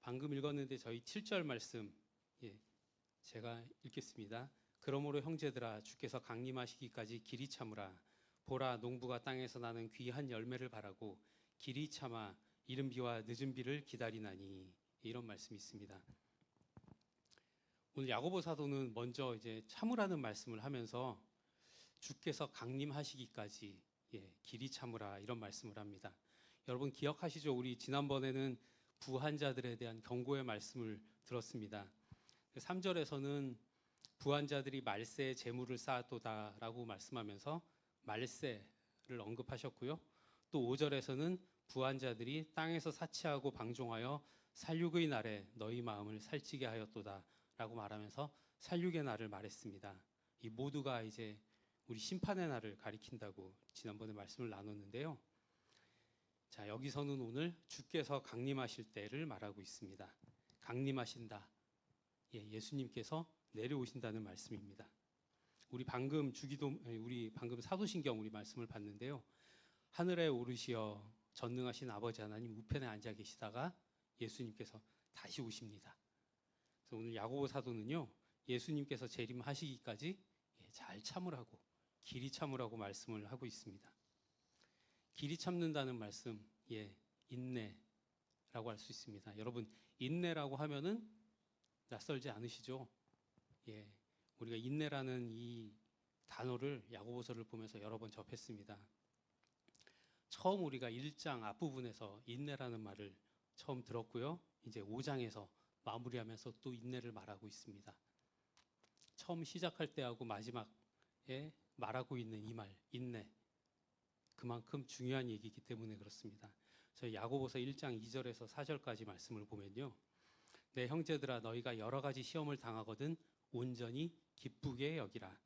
방금 읽었는데 저희 7절 말씀 제가 읽겠습니다. 그러므로 형제들아 주께서 강림하시기까지 길이 참으라. 보라 농부가 땅에서 나는 귀한 열매를 바라고 길이 참아 이른 비와 늦은 비를 기다리나니. 이런 말씀이 있습니다. 오늘 야고보 사도는 먼저 이제 참으라는 말씀을 하면서 주께서 강림하시기까지 길이 참으라 이런 말씀을 합니다. 여러분 기억하시죠? 우리 지난번에는 부한 자들에 대한 경고의 말씀을 들었습니다. 3절에서는 부한 자들이 말세에 재물을 쌓았도다라고 말씀하면서 말세를 언급하셨고요. 또 5절에서는 부한 자들이 땅에서 사치하고 방종하여 살육의 날에 너희 마음을 살찌게 하였도다라고 말하면서 살육의 날을 말했습니다. 이 모두가 이제 우리 심판의 날을 가리킨다고 지난번에 말씀을 나눴는데요. 자, 여기서는 오늘 주께서 강림하실 때를 말하고 있습니다. 강림하신다. 예수님께서 내려오신다는 말씀입니다. 우리 방금 사도신경 우리 말씀을 봤는데요. 하늘에 오르시어 전능하신 아버지 하나님 우편에 앉아 계시다가 예수님께서 다시 오십니다. 그래서 오늘 야고보 사도는요. 예수님께서 재림하시기까지 잘 참으라고, 길이 참으라고 말씀을 하고 있습니다. 길이 참는다는 말씀, 인내라고 할 수 있습니다. 여러분, 인내라고 하면은 낯설지 않으시죠? 우리가 인내라는 이 단어를 야고보서를 보면서 여러 번 접했습니다. 처음 우리가 1장 앞부분에서 인내라는 말을 처음 들었고요. 이제 5장에서 마무리하면서 또 인내를 말하고 있습니다. 처음 시작할 때하고 마지막에 말하고 있는 이 말, 인내. 그만큼 중요한 얘기이기 때문에 그렇습니다. 저희 야고보서 1장 2절에서 4절까지 말씀을 보면요. 내 형제들아 너희가 여러 가지 시험을 당하거든 온전히 기쁘게 여기라.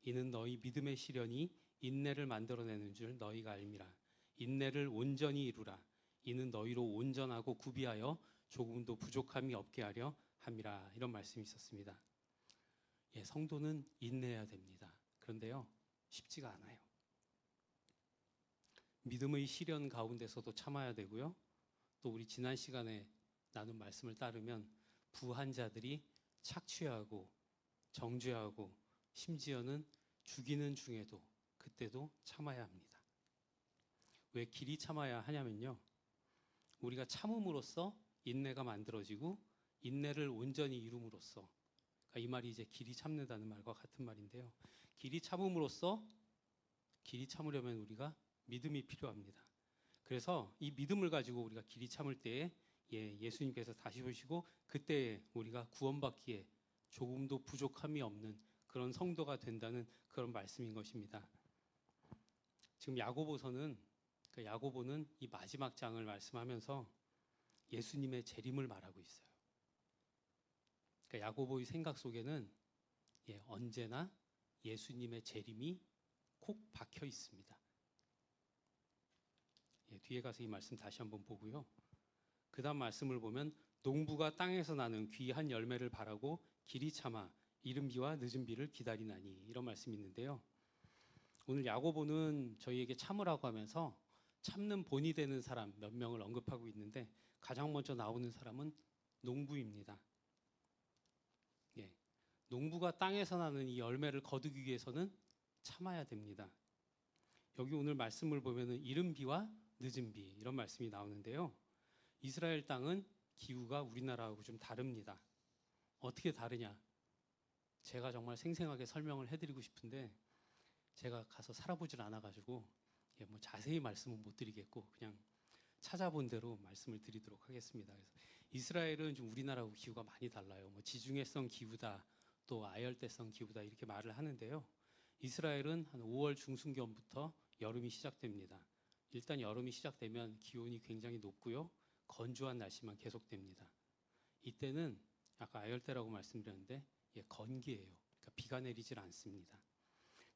이는 너희 믿음의 시련이 인내를 만들어내는 줄 너희가 알미라. 인내를 온전히 이루라. 이는 너희로 온전하고 구비하여 조금도 부족함이 없게 하려 함이라. 이런 말씀이 있었습니다. 성도는 인내해야 됩니다. 그런데요, 쉽지가 않아요. 믿음의 시련 가운데서도 참아야 되고요. 또 우리 지난 시간에 나눈 말씀을 따르면 부한 자들이 착취하고 정죄하고 심지어는 죽이는 중에도 그때도 참아야 합니다. 왜 길이 참아야 하냐면요. 우리가 참음으로써 인내가 만들어지고 인내를 온전히 이룸으로써, 그러니까 이 말이 이제 길이 참는다는 말과 같은 말인데요. 길이 참음으로써 길이 참으려면 우리가 믿음이 필요합니다. 그래서 이 믿음을 가지고 우리가 길이 참을 때에 예수님께서 다시 오시고 그때에 우리가 구원받기에 조금도 부족함이 없는 그런 성도가 된다는 그런 말씀인 것입니다. 지금 야고보는 이 마지막 장을 말씀하면서 예수님의 재림을 말하고 있어요. 그러니까 야고보의 생각 속에는 언제나 예수님의 재림이 콕 박혀 있습니다. 뒤에 가서 이 말씀 다시 한번 보고요. 그 다음 말씀을 보면 농부가 땅에서 나는 귀한 열매를 바라고 길이 참아 이른 비와 늦은 비를 기다리나니. 이런 말씀이 있는데요. 오늘 야고보는 저희에게 참으라고 하면서 참는 본이 되는 사람 몇 명을 언급하고 있는데 가장 먼저 나오는 사람은 농부입니다. 농부가 땅에서 나는 이 열매를 거두기 위해서는 참아야 됩니다. 여기 오늘 말씀을 보면은 이른 비와 늦은 비 이런 말씀이 나오는데요. 이스라엘 땅은 기후가 우리나라하고 좀 다릅니다. 어떻게 다르냐? 제가 정말 생생하게 설명을 해드리고 싶은데 제가 가서 살아보질 않아가지고 뭐 자세히 말씀은 못 드리겠고 그냥 찾아본 대로 말씀을 드리도록 하겠습니다. 그래서 이스라엘은 좀 우리나라하고 기후가 많이 달라요. 뭐 지중해성 기후다, 또 아열대성 기후다 이렇게 말을 하는데요. 이스라엘은 한 5월 중순경부터 여름이 시작됩니다. 일단 여름이 시작되면 기온이 굉장히 높고요. 건조한 날씨만 계속됩니다. 이때는 아까 아열대라고 말씀드렸는데 건기예요. 그러니까 비가 내리질 않습니다.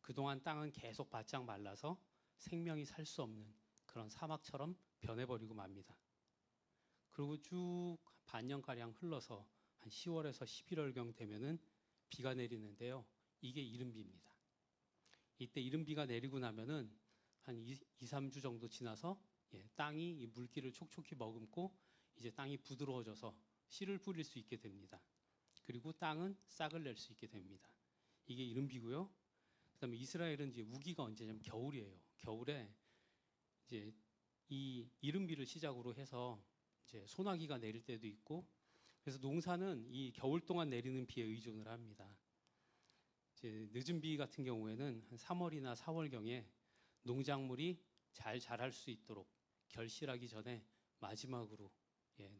그동안 땅은 계속 바짝 말라서 생명이 살 수 없는 그런 사막처럼 변해버리고 맙니다. 그리고 쭉 반년가량 흘러서 한 10월에서 11월경 되면은 비가 내리는데요. 이게 이른비입니다. 이때 이른비가 내리고 나면은 한 2-3주 정도 지나서 땅이 이 물기를 촉촉히 머금고 이제 땅이 부드러워져서 씨를 뿌릴 수 있게 됩니다. 그리고 땅은 싹을 낼 수 있게 됩니다. 이게 이른비고요. 그다음에 이스라엘은 이제 우기가 언제냐면 겨울이에요. 겨울에 이제 이 이른비를 시작으로 해서 이제 소나기가 내릴 때도 있고, 그래서 농사는 이 겨울 동안 내리는 비에 의존을 합니다. 이제 늦은 비 같은 경우에는 한 3월이나 4월경에 농작물이 잘 자랄 수 있도록 결실하기 전에 마지막으로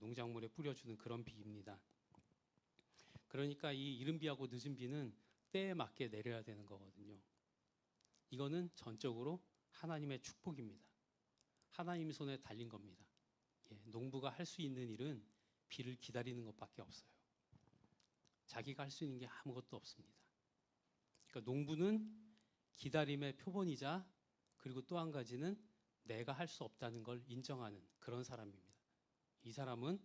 농작물에 뿌려주는 그런 비입니다. 그러니까 이 이른 비하고 늦은 비는 때에 맞게 내려야 되는 거거든요. 이거는 전적으로 하나님의 축복입니다. 하나님 손에 달린 겁니다. 농부가 할 수 있는 일은 비를 기다리는 것밖에 없어요. 자기가 할 수 있는 게 아무것도 없습니다. 그러니까 농부는 기다림의 표본이자, 그리고 또 한 가지는 내가 할 수 없다는 걸 인정하는 그런 사람입니다. 이 사람은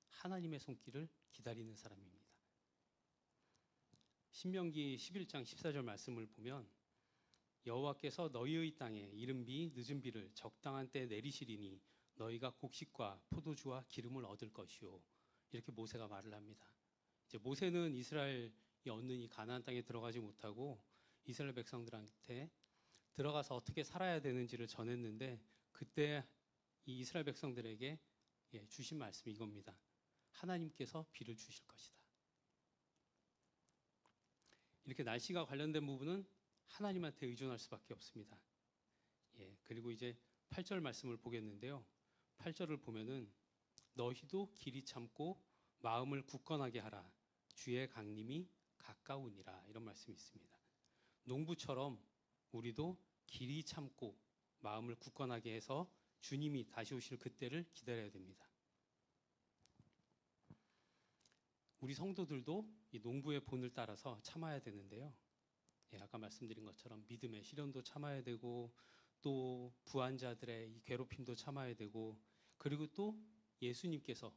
하나님의 손길을 기다리는 사람입니다. 신명기 11장 14절 말씀을 보면 여호와께서 너희의 땅에 이른 비 늦은 비를 적당한 때에 내리시리니 너희가 곡식과 포도주와 기름을 얻을 것이요. 이렇게 모세가 말을 합니다. 이제 모세는 이스라엘이 얻는 이 가나안 땅에 들어가지 못하고 이스라엘 백성들한테 들어가서 어떻게 살아야 되는지를 전했는데, 그때 이 이스라엘 백성들에게 주신 말씀이 이겁니다. 하나님께서 비를 주실 것이다. 이렇게 날씨가 관련된 부분은 하나님한테 의존할 수밖에 없습니다. 그리고 이제 8절 말씀을 보겠는데요. 8절을 보면은 너희도 길이 참고 마음을 굳건하게 하라. 주의 강림이 가까우니라. 이런 말씀이 있습니다. 농부처럼 우리도 길이 참고 마음을 굳건하게 해서 주님이 다시 오실 그때를 기다려야 됩니다. 우리 성도들도 이 농부의 본을 따라서 참아야 되는데요. 아까 말씀드린 것처럼 믿음의 시련도 참아야 되고, 또 부한자들의 이 괴롭힘도 참아야 되고, 그리고 또 예수님께서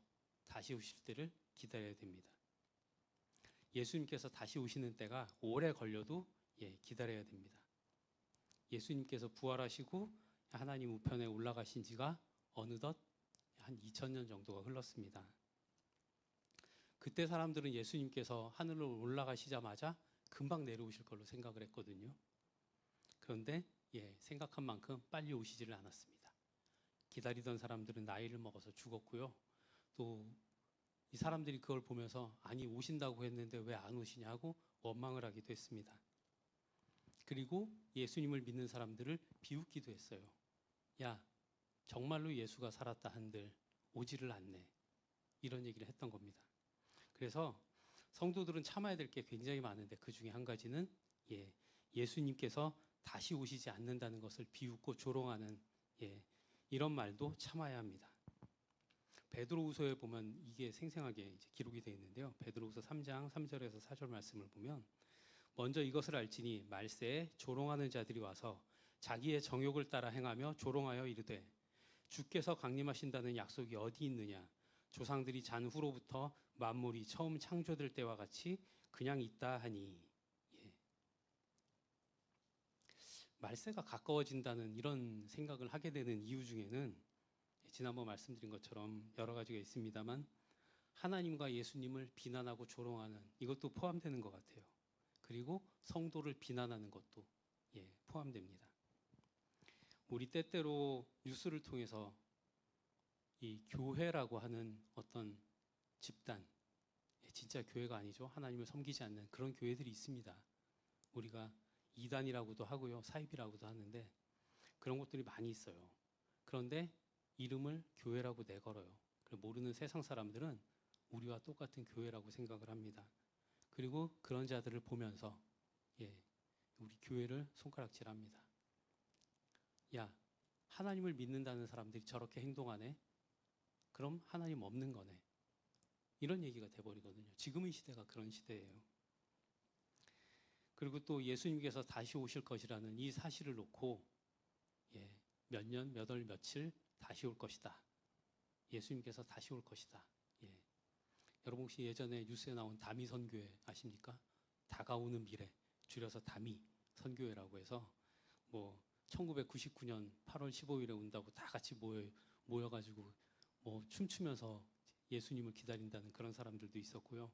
다시 오실 때를 기다려야 됩니다. 예수님께서 다시 오시는 때가 오래 걸려도 기다려야 됩니다. 예수님께서 부활하시고 하나님 우편에 올라가신 지가 어느덧 한 2000년 정도가 흘렀습니다. 그때 사람들은 예수님께서 하늘로 올라가시자마자 금방 내려오실 걸로 생각을 했거든요. 그런데 생각한 만큼 빨리 오시지를 않았습니다. 기다리던 사람들은 나이를 먹어서 죽었고요. 또 이 사람들이 그걸 보면서 아니 오신다고 했는데 왜 안 오시냐고 원망을 하기도 했습니다. 그리고 예수님을 믿는 사람들을 비웃기도 했어요. 야, 정말로 예수가 살았다 한들 오지를 않네. 이런 얘기를 했던 겁니다. 그래서 성도들은 참아야 될 게 굉장히 많은데, 그 중에 한 가지는 예수님께서 다시 오시지 않는다는 것을 비웃고 조롱하는 이런 말도 참아야 합니다. 베드로후서에 보면 이게 생생하게 이제 기록이 되어 있는데요. 베드로후서 3장 3절에서 4절 말씀을 보면 먼저 이것을 알지니 말세에 조롱하는 자들이 와서 자기의 정욕을 따라 행하며 조롱하여 이르되 주께서 강림하신다는 약속이 어디 있느냐, 조상들이 잔 후로부터 만물이 처음 창조될 때와 같이 그냥 있다 하니. 말세가 가까워진다는 이런 생각을 하게 되는 이유 중에는 지난번 말씀드린 것처럼 여러 가지가 있습니다만, 하나님과 예수님을 비난하고 조롱하는 이것도 포함되는 것 같아요. 그리고 성도를 비난하는 것도 포함됩니다. 우리 때때로 뉴스를 통해서 이 교회라고 하는 어떤 집단, 진짜 교회가 아니죠. 하나님을 섬기지 않는 그런 교회들이 있습니다. 우리가 이단이라고도 하고요, 사입이라고도 하는데 그런 것들이 많이 있어요. 그런데 이름을 교회라고 내걸어요. 모르는 세상 사람들은 우리와 똑같은 교회라고 생각을 합니다. 그리고 그런 자들을 보면서 우리 교회를 손가락질합니다. 야, 하나님을 믿는다는 사람들이 저렇게 행동하네? 그럼 하나님 없는 거네. 이런 얘기가 돼버리거든요. 지금의 시대가 그런 시대예요. 그리고 또 예수님께서 다시 오실 것이라는 이 사실을 놓고 몇 년, 몇 월, 며칠 다시 올 것이다. 예수님께서 다시 올 것이다. 여러분 혹시 예전에 뉴스에 나온 다미 선교회 아십니까? 다가오는 미래, 줄여서 다미 선교회라고 해서 1999년 8월 15일에 온다고 다 같이 모여가지고 춤추면서 예수님을 기다린다는 그런 사람들도 있었고요.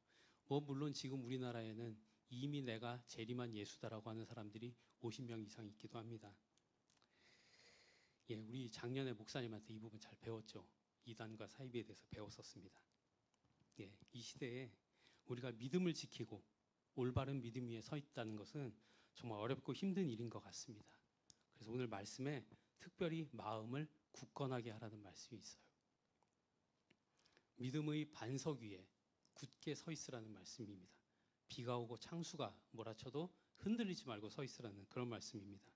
뭐 물론 지금 우리나라에는 이미 내가 재림한 예수다라고 하는 사람들이 50명 이상 있기도 합니다. 예, 우리 작년에 목사님한테 이 부분 잘 배웠죠. 이단과 사이비에 대해서 배웠었습니다. 예, 이 시대에 우리가 믿음을 지키고 올바른 믿음 위에 서 있다는 것은 정말 어렵고 힘든 일인 것 같습니다. 그래서 오늘 말씀에 특별히 마음을 굳건하게 하라는 말씀이 있어요. 믿음의 반석 위에 굳게 서 있으라는 말씀입니다. 비가 오고 창수가 몰아쳐도 흔들리지 말고 서 있으라는 그런 말씀입니다.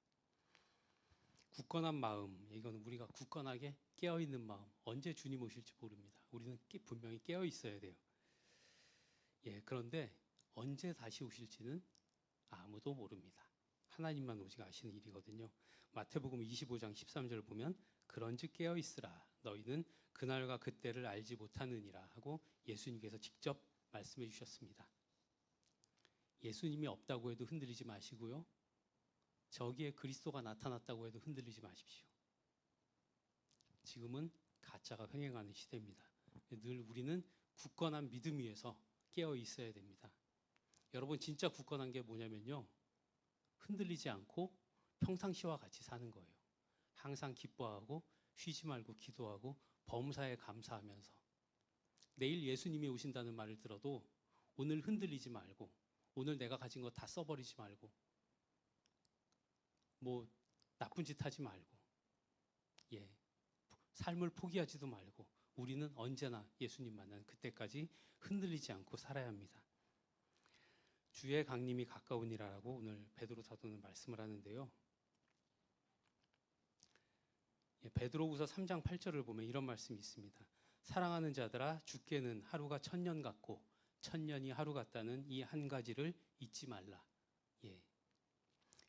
굳건한 마음, 이건 우리가 굳건하게 깨어있는 마음, 언제 주님 오실지 모릅니다. 우리는 분명히 깨어 있어야 돼요. 예, 그런데 언제 다시 오실지는 아무도 모릅니다. 하나님만 오직 아시는 일이거든요. 마태복음 25장 13절을 보면 그런즉 깨어 있으라 너희는 그날과 그때를 알지 못하느니라 하고 예수님께서 직접 말씀해 주셨습니다. 예수님이 없다고 해도 흔들리지 마시고요. 저기에 그리스도가 나타났다고 해도 흔들리지 마십시오. 지금은 가짜가 횡행하는 시대입니다. 늘 우리는 굳건한 믿음 위에서 깨어 있어야 됩니다. 여러분 진짜 굳건한 게 뭐냐면요. 흔들리지 않고 평상시와 같이 사는 거예요. 항상 기뻐하고 쉬지 말고 기도하고 범사에 감사하면서 내일 예수님이 오신다는 말을 들어도 오늘 흔들리지 말고 오늘 내가 가진 거 다 써버리지 말고 뭐 나쁜 짓 하지 말고 예, 삶을 포기하지도 말고 우리는 언제나 예수님 만나는 그때까지 흔들리지 않고 살아야 합니다. 주의 강림이 가까우니라라고 오늘 베드로 사도는 말씀을 하는데요. 예, 베드로후서 3장 8절을 보면 이런 말씀이 있습니다. 사랑하는 자들아 주께는 하루가 1000년 같고 1000년이 하루 같다는 이 한 가지를 잊지 말라. 예,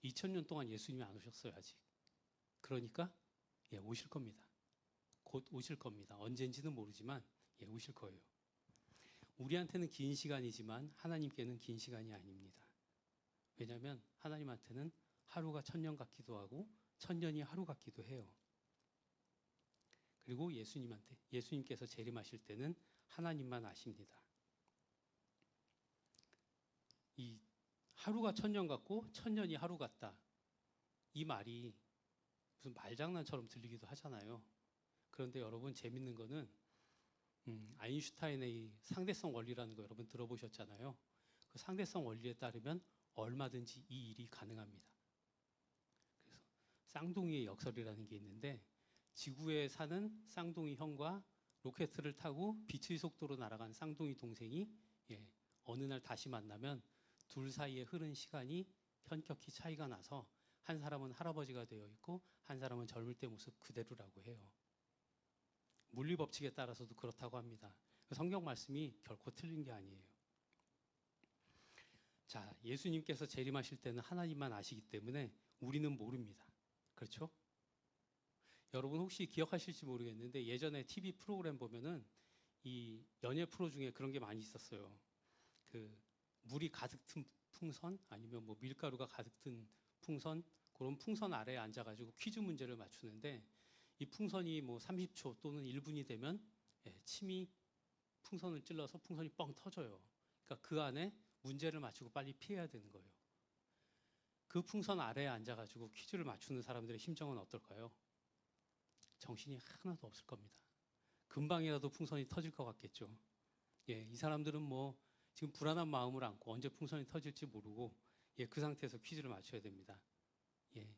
2000년 동안 예수님이 안 오셨어요 아직. 그러니까 예, 오실 겁니다. 곧 오실 겁니다. 언젠지는 모르지만 예, 오실 거예요. 우리한테는 긴 시간이지만 하나님께는 긴 시간이 아닙니다. 왜냐하면 하나님한테는 하루가 1000년 같기도 하고 1000년이 하루 같기도 해요. 그리고 예수님께서 재림하실 때는 하나님만 아십니다. 이 하루가 1000년 같고 1000년이 하루 같다. 이 말이 무슨 말장난처럼 들리기도 하잖아요. 그런데 여러분 재밌는 거는 아인슈타인의 상대성 원리라는 거 여러분 들어보셨잖아요. 그 상대성 원리에 따르면 얼마든지 이 일이 가능합니다. 그래서 쌍둥이의 역설이라는 게 있는데 지구에 사는 쌍둥이 형과 로켓을 타고 빛의 속도로 날아간 쌍둥이 동생이 예, 어느 날 다시 만나면 둘 사이에 흐른 시간이 현격히 차이가 나서 한 사람은 할아버지가 되어 있고 한 사람은 젊을 때 모습 그대로라고 해요. 물리 법칙에 따라서도 그렇다고 합니다. 성경 말씀이 결코 틀린 게 아니에요. 자, 예수님께서 재림하실 때는 하나님만 아시기 때문에 우리는 모릅니다. 그렇죠? 여러분 혹시 기억하실지 모르겠는데 예전에 TV 프로그램 보면은 이 연예 프로 중에 그런 게 많이 있었어요. 그 물이 가득 든 풍선 아니면 뭐 밀가루가 가득 든 풍선 그런 풍선 아래에 앉아가지고 퀴즈 문제를 맞추는데 이 풍선이 뭐 30초 또는 1분이 되면 예, 침이 풍선을 찔러서 풍선이 뻥 터져요. 그러니까 그 안에 문제를 맞추고 빨리 피해야 되는 거예요. 그 풍선 아래에 앉아가지고 퀴즈를 맞추는 사람들의 심정은 어떨까요? 정신이 하나도 없을 겁니다. 금방이라도 풍선이 터질 것 같겠죠. 예, 이 사람들은 뭐 지금 불안한 마음을 안고 언제 풍선이 터질지 모르고 예, 그 상태에서 퀴즈를 맞춰야 됩니다. 예,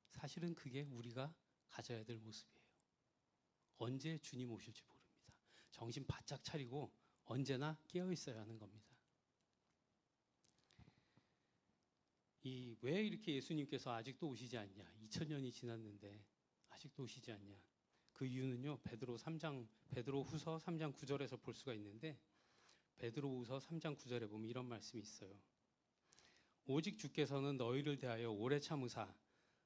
사실은 그게 우리가 가져야 될 모습이에요. 언제 주님 오실지 모릅니다. 정신 바짝 차리고 언제나 깨어 있어야 하는 겁니다. 왜 이렇게 예수님께서 아직도 오시지 않냐? 2000년이 지났는데 아직도 오시지 않냐? 그 이유는요. 베드로후서 3장 9절에서 볼 수가 있는데 베드로후서 3장 9절에 보면 이런 말씀이 있어요. 오직 주께서는 너희를 대하여 오래 참으사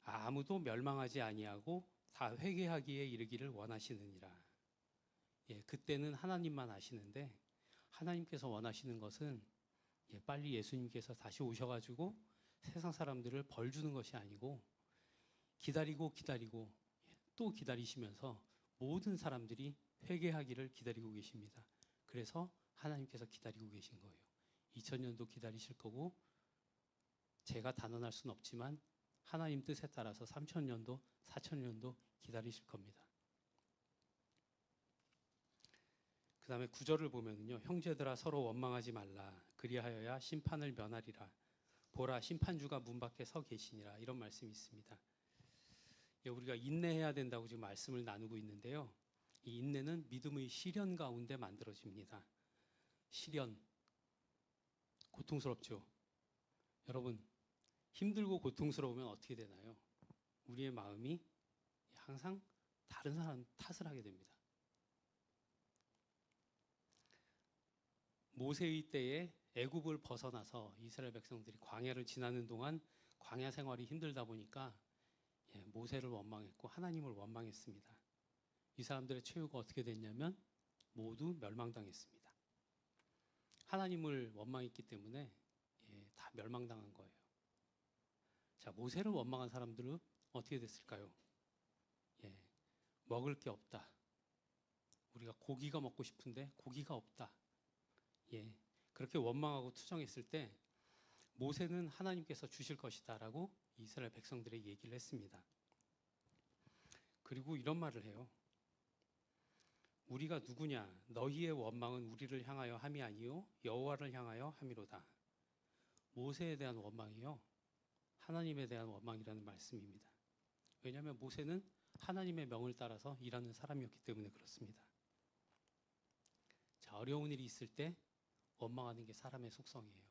아무도 멸망하지 아니하고 다 회개하기에 이르기를 원하시느니라. 예, 그때는 하나님만 아시는데 하나님께서 원하시는 것은 예, 빨리 예수님께서 다시 오셔가지고 세상 사람들을 벌 주는 것이 아니고 기다리고 또 기다리시면서 모든 사람들이 회개하기를 기다리고 계십니다. 그래서 하나님께서 기다리고 계신 거예요. 2000년도 기다리실 거고 제가 단언할 수는 없지만 하나님 뜻에 따라서 3000년도, 4000년도 기다리실 겁니다. 그 다음에 9절을 보면요. 형제들아 서로 원망하지 말라. 그리하여야 심판을 면하리라. 보라 심판주가 문 밖에 서 계시니라. 이런 말씀이 있습니다. 우리가 인내해야 된다고 지금 말씀을 나누고 있는데요. 이 인내는 믿음의 시련 가운데 만들어집니다. 시련, 고통스럽죠. 여러분, 힘들고 고통스러우면 어떻게 되나요? 우리의 마음이 항상 다른 사람 탓을 하게 됩니다. 모세의 때에 애굽을 벗어나서 이스라엘 백성들이 광야를 지나는 동안 광야 생활이 힘들다 보니까 모세를 원망했고 하나님을 원망했습니다. 이 사람들의 최후가 어떻게 됐냐면 모두 멸망당했습니다. 하나님을 원망했기 때문에 다 멸망당한 거예요. 자, 모세를 원망한 사람들은 어떻게 됐을까요? 먹을 게 없다. 우리가 고기가 먹고 싶은데 고기가 없다. 그렇게 원망하고 투정했을 때 모세는 하나님께서 주실 것이다라고 이스라엘 백성들에게 얘기를 했습니다. 그리고 이런 말을 해요. 우리가 누구냐? 너희의 원망은 우리를 향하여 함이 아니요 여호와를 향하여 함이로다. 모세에 대한 원망이요 하나님에 대한 원망이라는 말씀입니다. 왜냐하면 모세는 하나님의 명을 따라서 일하는 사람이었기 때문에 그렇습니다. 자, 어려운 일이 있을 때 원망하는 게 사람의 속성이에요.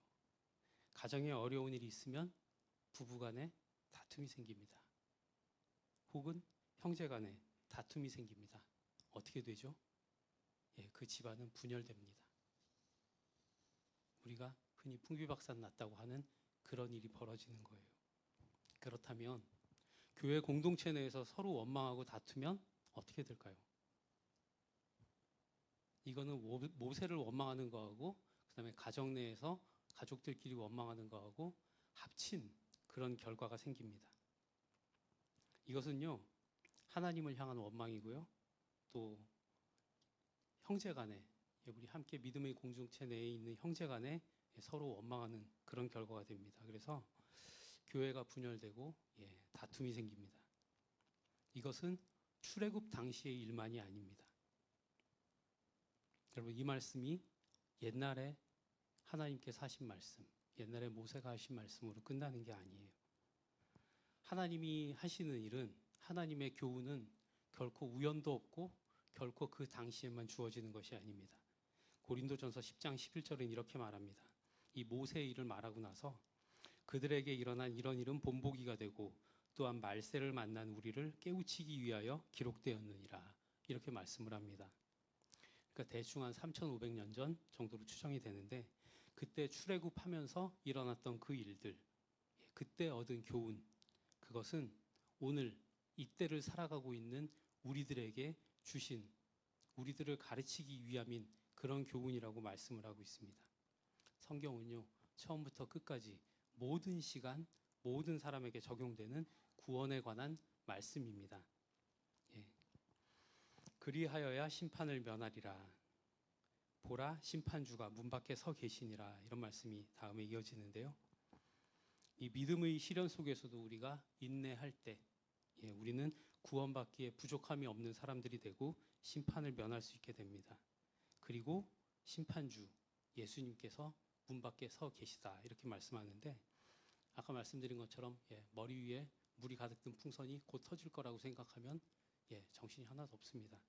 가정에 어려운 일이 있으면 부부간에 다툼이 생깁니다. 혹은 형제간에 다툼이 생깁니다. 어떻게 되죠? 그 집안은 분열됩니다. 우리가 흔히 풍비박산 났다고 하는 그런 일이 벌어지는 거예요. 그렇다면 교회 공동체 내에서 서로 원망하고 다투면 어떻게 될까요? 이거는 모세를 원망하는 거하고 그다음에 가정 내에서 가족들끼리 원망하는 거하고 합친 그런 결과가 생깁니다. 이것은요 하나님을 향한 원망이고요 또 형제간에 우리 함께 믿음의 공동체 내에 있는 형제간에 서로 원망하는 그런 결과가 됩니다. 그래서 교회가 분열되고 다툼이 생깁니다. 이것은 출애굽 당시의 일만이 아닙니다. 여러분 이 말씀이 옛날에 하나님께서 하신 말씀, 옛날에 모세가 하신 말씀으로 끝나는 게 아니에요. 하나님이 하시는 일은 하나님의 교훈은 결코 우연도 없고 결코 그 당시에만 주어지는 것이 아닙니다. 고린도전서 10장 11절은 이렇게 말합니다. 이 모세의 일을 말하고 나서 그들에게 일어난 이런 일은 본보기가 되고 또한 말세를 만난 우리를 깨우치기 위하여 기록되었느니라 이렇게 말씀을 합니다. 그러니까 대충 한 3,500년 전 정도로 추정이 되는데 그때 출애굽하면서 일어났던 그 일들, 그때 얻은 교훈, 그것은 오늘 이때를 살아가고 있는 우리들에게 주신 우리들을 가르치기 위함인 그런 교훈이라고 말씀을 하고 있습니다. 성경은요 처음부터 끝까지 모든 시간 모든 사람에게 적용되는 구원에 관한 말씀입니다. 그리하여야 심판을 면하리라. 보라 심판주가 문 밖에 서 계시니라. 이런 말씀이 다음에 이어지는데요. 이 믿음의 시련 속에서도 우리가 인내할 때 우리는 구원받기에 부족함이 없는 사람들이 되고 심판을 면할 수 있게 됩니다. 그리고 심판주 예수님께서 문 밖에 서 계시다 이렇게 말씀하는데 아까 말씀드린 것처럼 머리 위에 물이 가득 든 풍선이 곧 터질 거라고 생각하면 정신이 하나도 없습니다.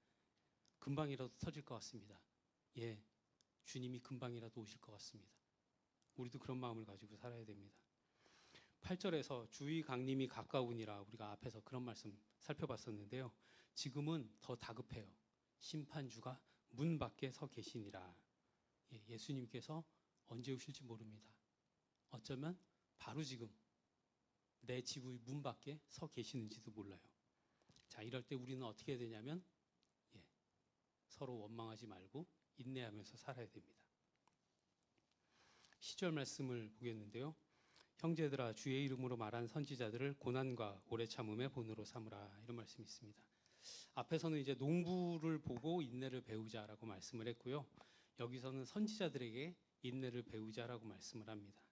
금방이라도 터질 것 같습니다. 주님이 금방이라도 오실 것 같습니다. 우리도 그런 마음을 가지고 살아야 됩니다. 8절에서 주의 강림이 가까우니라 우리가 앞에서 그런 말씀 살펴봤었는데요. 지금은 더 다급해요. 심판주가 문 밖에 서 계시니라. 예수님께서 언제 오실지 모릅니다. 어쩌면 바로 지금 내 집의 문 밖에 서 계시는지도 몰라요. 자, 이럴 때 우리는 어떻게 해야 되냐면 서로 원망하지 말고 인내하면서 살아야 됩니다. 10절 말씀을 보겠는데요. 형제들아 주의 이름으로 말한 선지자들을 고난과 오래 참음의 본으로 삼으라 이런 말씀이 있습니다. 앞에서는 이제 농부를 보고 인내를 배우자라고 말씀을 했고요. 여기서는 선지자들에게 인내를 배우자라고 말씀을 합니다.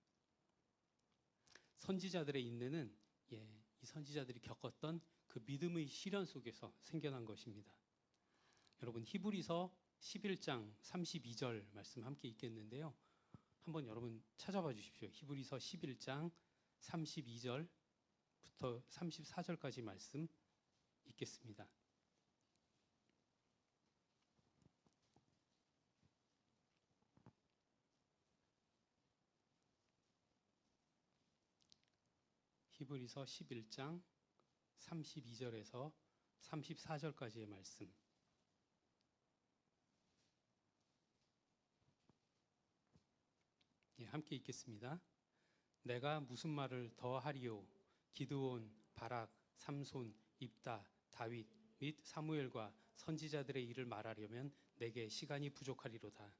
선지자들의 인내는 이 선지자들이 겪었던 그 믿음의 시련 속에서 생겨난 것입니다. 여러분 히브리서 11장 32절 말씀 함께 읽겠는데요. 한번 여러분 찾아봐 주십시오. 히브리서 11장 32절부터 34절까지 말씀 읽겠습니다. 히브리서 11장 32절에서 34절까지의 말씀. 함께 읽겠습니다. 내가 무슨 말을 더 하리요? 기드온, 바락, 삼손, 입다, 다윗 및 사무엘과 선지자들의 일을 말하려면 내게 시간이 부족하리로다.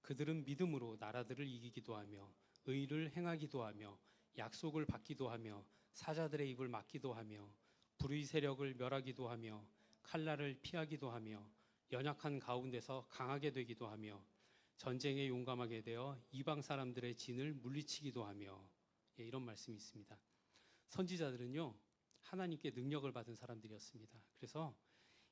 그들은 믿음으로 나라들을 이기기도 하며 의를 행하기도 하며 약속을 받기도 하며 사자들의 입을 막기도 하며 불의 세력을 멸하기도 하며 칼날을 피하기도 하며 연약한 가운데서 강하게 되기도 하며 전쟁에 용감하게 되어 이방 사람들의 진을 물리치기도 하며 이런 말씀이 있습니다. 선지자들은요 하나님께 능력을 받은 사람들이었습니다. 그래서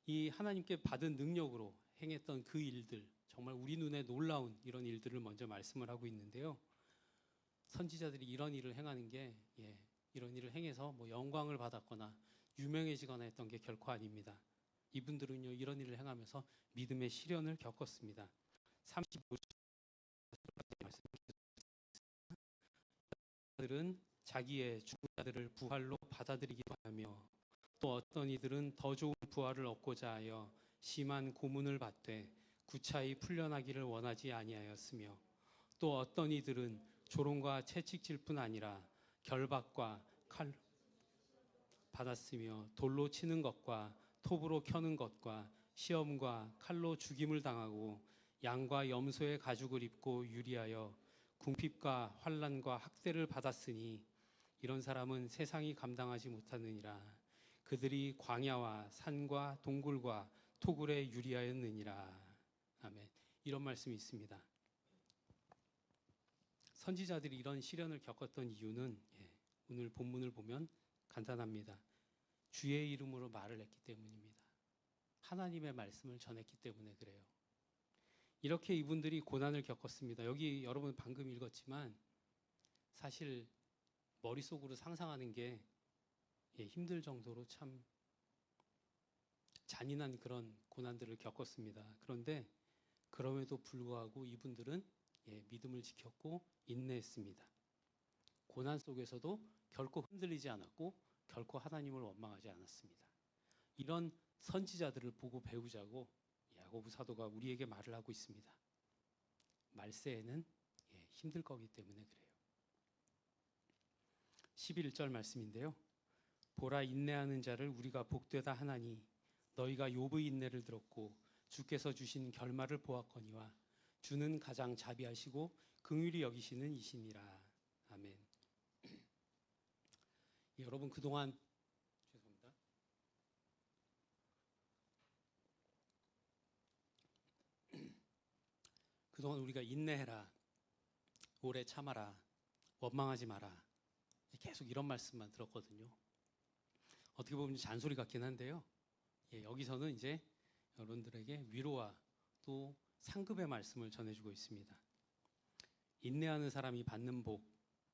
이 하나님께 받은 능력으로 행했던 그 일들, 정말 우리 눈에 놀라운 이런 일들을 먼저 말씀을 하고 있는데요. 선지자들이 이런 일을 행하는 게 이런 일을 행해서 뭐 영광을 받았거나 유명해지거나 했던 게 결코 아닙니다. 이분들은요 이런 일을 행하면서 믿음의 시련을 겪었습니다. 35절 말씀들은 자기의 죽은 자들을 부활로 받아들이기도 하며 또 어떤 이들은 더 좋은 부활을 얻고자 하여 심한 고문을 받되 구차히 풀려나기를 원하지 아니하였으며 또 어떤 이들은 조롱과 채찍질 뿐 아니라 결박과 칼 받았으며 돌로 치는 것과 톱으로 켜는 것과 시험과 칼로 죽임을 당하고 양과 염소의 가죽을 입고 유리하여 궁핍과 환난과 학대를 받았으니 이런 사람은 세상이 감당하지 못하느니라. 그들이 광야와 산과 동굴과 토굴에 유리하였느니라. 아멘. 이런 말씀이 있습니다. 선지자들이 이런 시련을 겪었던 이유는 오늘 본문을 보면 간단합니다. 주의 이름으로 말을 했기 때문입니다. 하나님의 말씀을 전했기 때문에 그래요. 이렇게 이분들이 고난을 겪었습니다. 여기 여러분 방금 읽었지만 사실 머릿속으로 상상하는 게 힘들 정도로 참 잔인한 그런 고난들을 겪었습니다. 그런데 그럼에도 불구하고 이분들은 믿음을 지켰고 인내했습니다. 고난 속에서도 결코 흔들리지 않았고 결코 하나님을 원망하지 않았습니다. 이런 선지자들을 보고 배우자고 야고보 사도가 우리에게 말을 하고 있습니다. 말세에는 힘들 거기 때문에 그래요. 11절 말씀인데요. 보라 인내하는 자를 우리가 복되다 하나니 너희가 욥의 인내를 들었고 주께서 주신 결말을 보았거니와 주는 가장 자비하시고 긍휼히 여기시는 이시니라. 아멘. 여러분 그동안 죄송합니다. 그동안 우리가 인내해라, 오래 참아라, 원망하지 마라 계속 이런 말씀만 들었거든요. 어떻게 보면 잔소리 같긴 한데요. 여기서는 이제 여러분들에게 위로와 또 상급의 말씀을 전해주고 있습니다. 인내하는 사람이 받는 복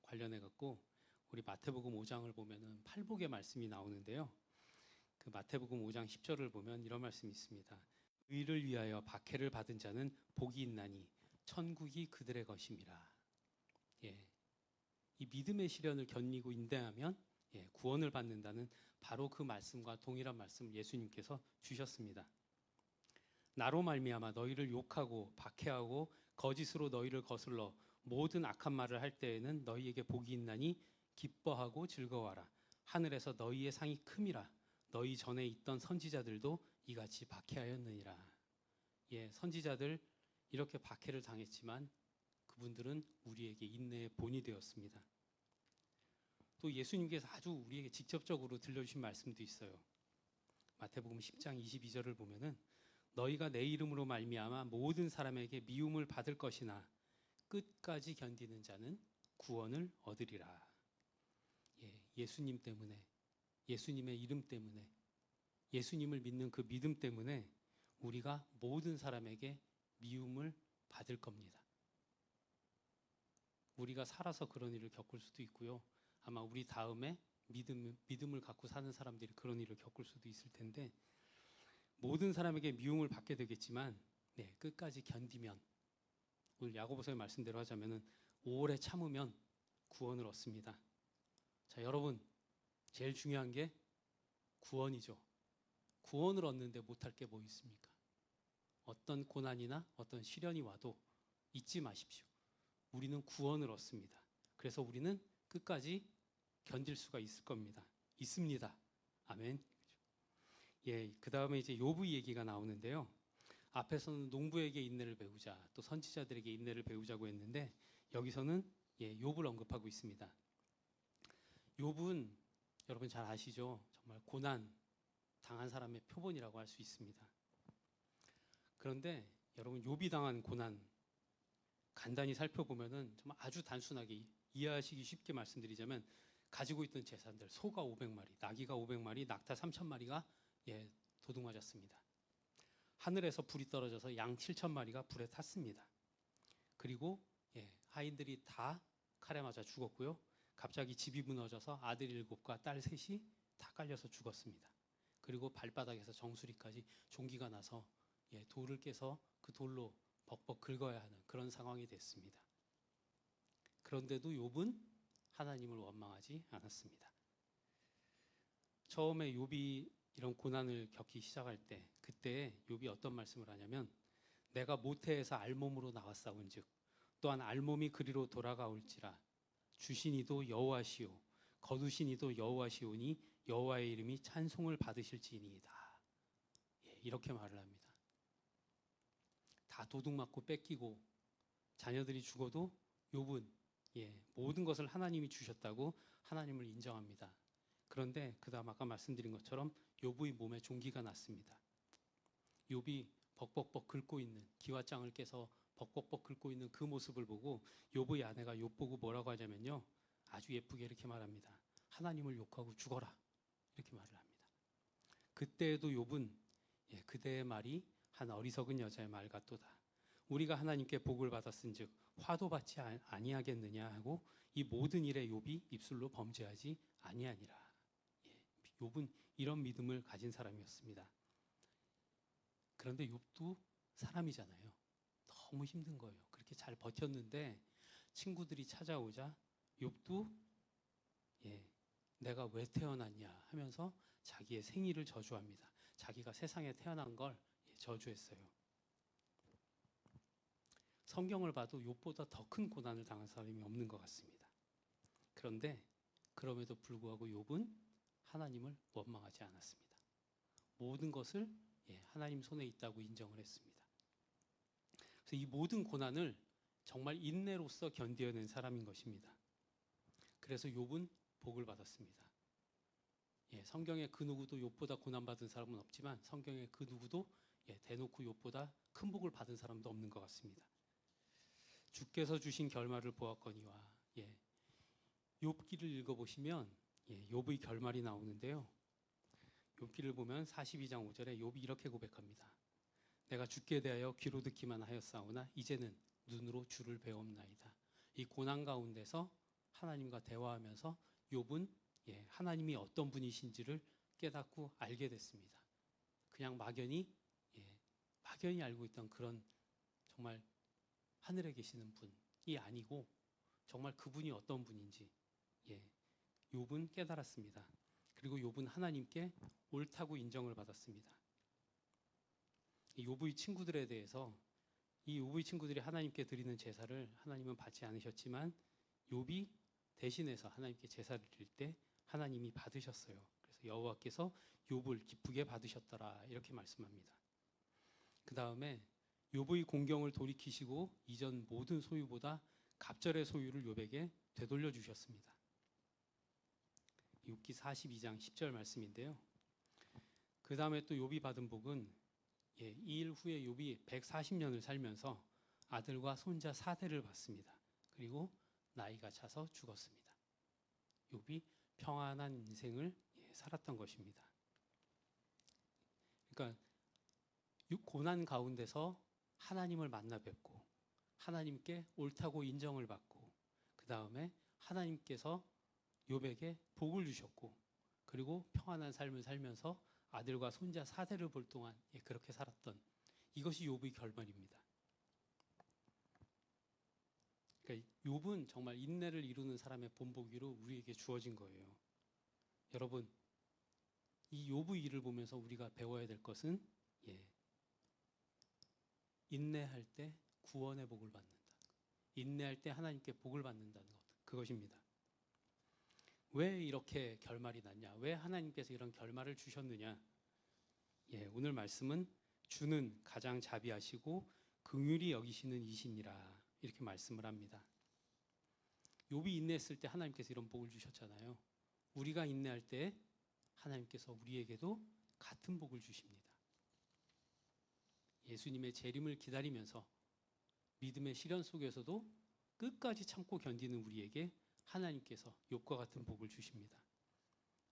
관련해 갖고 우리 마태복음 5장을 보면은 팔복의 말씀이 나오는데요. 그 마태복음 5장 10절을 보면 이런 말씀이 있습니다. 의를 위하여 박해를 받은 자는 복이 있나니 천국이 그들의 것임이라. 이 믿음의 시련을 견디고 인내하면 구원을 받는다는 바로 그 말씀과 동일한 말씀을 예수님께서 주셨습니다. 나로 말미암아 너희를 욕하고 박해하고 거짓으로 너희를 거슬러 모든 악한 말을 할 때에는 너희에게 복이 있나니 기뻐하고 즐거워하라. 하늘에서 너희의 상이 큼이라. 너희 전에 있던 선지자들도 이같이 박해하였느니라. 선지자들 이렇게 박해를 당했지만 그분들은 우리에게 인내의 본이 되었습니다. 또 예수님께서 아주 우리에게 직접적으로 들려주신 말씀도 있어요. 마태복음 10장 22절을 보면은 너희가 내 이름으로 말미암아 모든 사람에게 미움을 받을 것이나 끝까지 견디는 자는 구원을 얻으리라. 예수님 때문에, 예수님의 이름 때문에, 예수님을 믿는 그 믿음 때문에 우리가 모든 사람에게 미움을 받을 겁니다. 우리가 살아서 그런 일을 겪을 수도 있고요. 아마 우리 다음에 믿음을 갖고 사는 사람들이 그런 일을 겪을 수도 있을 텐데, 모든 사람에게 미움을 받게 되겠지만 끝까지 견디면, 오늘 야고보서의 말씀대로 하자면은 오래 참으면 구원을 얻습니다. 자, 여러분, 제일 중요한 게 구원이죠. 구원을 얻는데 못할 게 뭐 있습니까? 어떤 고난이나 어떤 시련이 와도 잊지 마십시오. 우리는 구원을 얻습니다. 그래서 우리는 끝까지 견딜 수가 있을 겁니다. 있습니다. 아멘. 그 다음에 이제 욥의 얘기가 나오는데요. 앞에서는 농부에게 인내를 배우자, 또 선지자들에게 인내를 배우자고 했는데 여기서는 욥을 언급하고 있습니다. 욥은 여러분 잘 아시죠? 정말 고난 당한 사람의 표본이라고 할 수 있습니다. 그런데 여러분, 욥이 당한 고난 간단히 살펴보면은 정말 아주 단순하게 이해하시기 쉽게 말씀드리자면, 가지고 있던 재산들, 소가 500마리, 나귀가 500마리, 낙타 3,000마리가 도둑맞았습니다. 하늘에서 불이 떨어져서 양 7,000마리가 불에 탔습니다. 그리고 하인들이 다 칼에 맞아 죽었고요. 갑자기 집이 무너져서 아들 7과 딸 3이 다 깔려서 죽었습니다. 그리고 발바닥에서 정수리까지 종기가 나서 돌을 깨서 그 돌로 벅벅 긁어야 하는 그런 상황이 됐습니다. 그런데도 욥은 하나님을 원망하지 않았습니다. 처음에 욥이 이런 고난을 겪기 시작할 때, 그때 욥이 어떤 말씀을 하냐면, 내가 모태에서 알몸으로 나왔사온즉 또한 알몸이 그리로 돌아가올지라 주신 이도 여호와시오 거두신 이도 여호와시오니 여호와의 이름이 찬송을 받으실지니이다. 이렇게 말을 합니다. 다 도둑맞고 뺏기고 자녀들이 죽어도 욥은 모든 것을 하나님이 주셨다고 하나님을 인정합니다. 그런데 그 다음 아까 말씀드린 것처럼 욥의 몸에 종기가 났습니다. 욥이 벅벅벅 긁고 있는, 기와장을 깨서 벅벅벅 긁고 있는 그 모습을 보고 욥의 아내가 욥 보고 뭐라고 하냐면요, 아주 예쁘게 이렇게 말합니다. 하나님을 욕하고 죽어라, 이렇게 말을 합니다. 그때에도 욥은 그대의 말이 한 어리석은 여자의 말 같도다. 우리가 하나님께 복을 받았은즉 화도 받지 아니하겠느냐 하고 이 모든 일에 욥이 입술로 범죄하지 아니하니라. 욥은 이런 믿음을 가진 사람이었습니다. 그런데 욥도 사람이잖아요. 너무 힘든 거예요. 그렇게 잘 버텼는데 친구들이 찾아오자 욥도 내가 왜 태어났냐 하면서 자기의 생일을 저주합니다. 자기가 세상에 태어난 걸 저주했어요. 성경을 봐도 욥보다 더 큰 고난을 당한 사람이 없는 것 같습니다. 그런데 그럼에도 불구하고 욥은 하나님을 원망하지 않았습니다. 모든 것을 하나님 손에 있다고 인정을 했습니다. 그래서 이 모든 고난을 정말 인내로서 견뎌낸 사람인 것입니다. 그래서 욥은 복을 받았습니다. 성경에 그 누구도 욥보다 고난받은 사람은 없지만 성경에 그 누구도 대놓고 욥보다 큰 복을 받은 사람도 없는 것 같습니다. 주께서 주신 결말을 보았거니와, 욥기를 읽어보시면 욥의 결말이 나오는데요. 욥기를 보면 42장 5절에 욥이 이렇게 고백합니다. 내가 주께 대하여 귀로 듣기만 하였사오나 이제는 눈으로 주를 배웠나이다. 이 고난 가운데서 하나님과 대화하면서 욥은 하나님이 어떤 분이신지를 깨닫고 알게 됐습니다. 그냥 막연히 알고 있던 그런 정말 하늘에 계시는 분이 아니고 정말 그분이 어떤 분인지 욥은 깨달았습니다. 그리고 욥은 하나님께 옳다고 인정을 받았습니다. 욥의 친구들에 대해서, 이 욥의 친구들이 하나님께 드리는 제사를 하나님은 받지 않으셨지만 욥이 대신해서 하나님께 제사를 드릴 때 하나님이 받으셨어요. 그래서 여호와께서 욥을 기쁘게 받으셨더라, 이렇게 말씀합니다. 그 다음에 욥의 공경을 돌이키시고 이전 모든 소유보다 갑절의 소유를 욥에게 되돌려 주셨습니다. 욥기 42장 10절 말씀인데요. 그 다음에 또 욥이 받은 복은 이 일 후에 욥이 140년을 살면서 아들과 손자 4대를 받습니다. 그리고 나이가 차서 죽었습니다. 욥이 평안한 인생을 살았던 것입니다. 그러니까 고난 가운데서 하나님을 만나 뵙고 하나님께 옳다고 인정을 받고 그 다음에 하나님께서 욥에게 복을 주셨고 그리고 평안한 삶을 살면서 아들과 손자 4대를 볼 동안 그렇게 살았던 이것이 욥의 결말입니다. 그러니까 욥은 정말 인내를 이루는 사람의 본보기로 우리에게 주어진 거예요. 여러분, 이 욥의 일을 보면서 우리가 배워야 될 것은 인내할 때 구원의 복을 받는다. 인내할 때 하나님께 복을 받는다는 것, 그것입니다. 왜 이렇게 결말이 났냐? 왜 하나님께서 이런 결말을 주셨느냐? 오늘 말씀은 주는 가장 자비하시고 긍휼히 여기시는 이시니라 이렇게 말씀을 합니다. 욥이 인내했을 때 하나님께서 이런 복을 주셨잖아요. 우리가 인내할 때 하나님께서 우리에게도 같은 복을 주십니다. 예수님의 재림을 기다리면서 믿음의 시련 속에서도 끝까지 참고 견디는 우리에게 하나님께서 욥과 같은 복을 주십니다.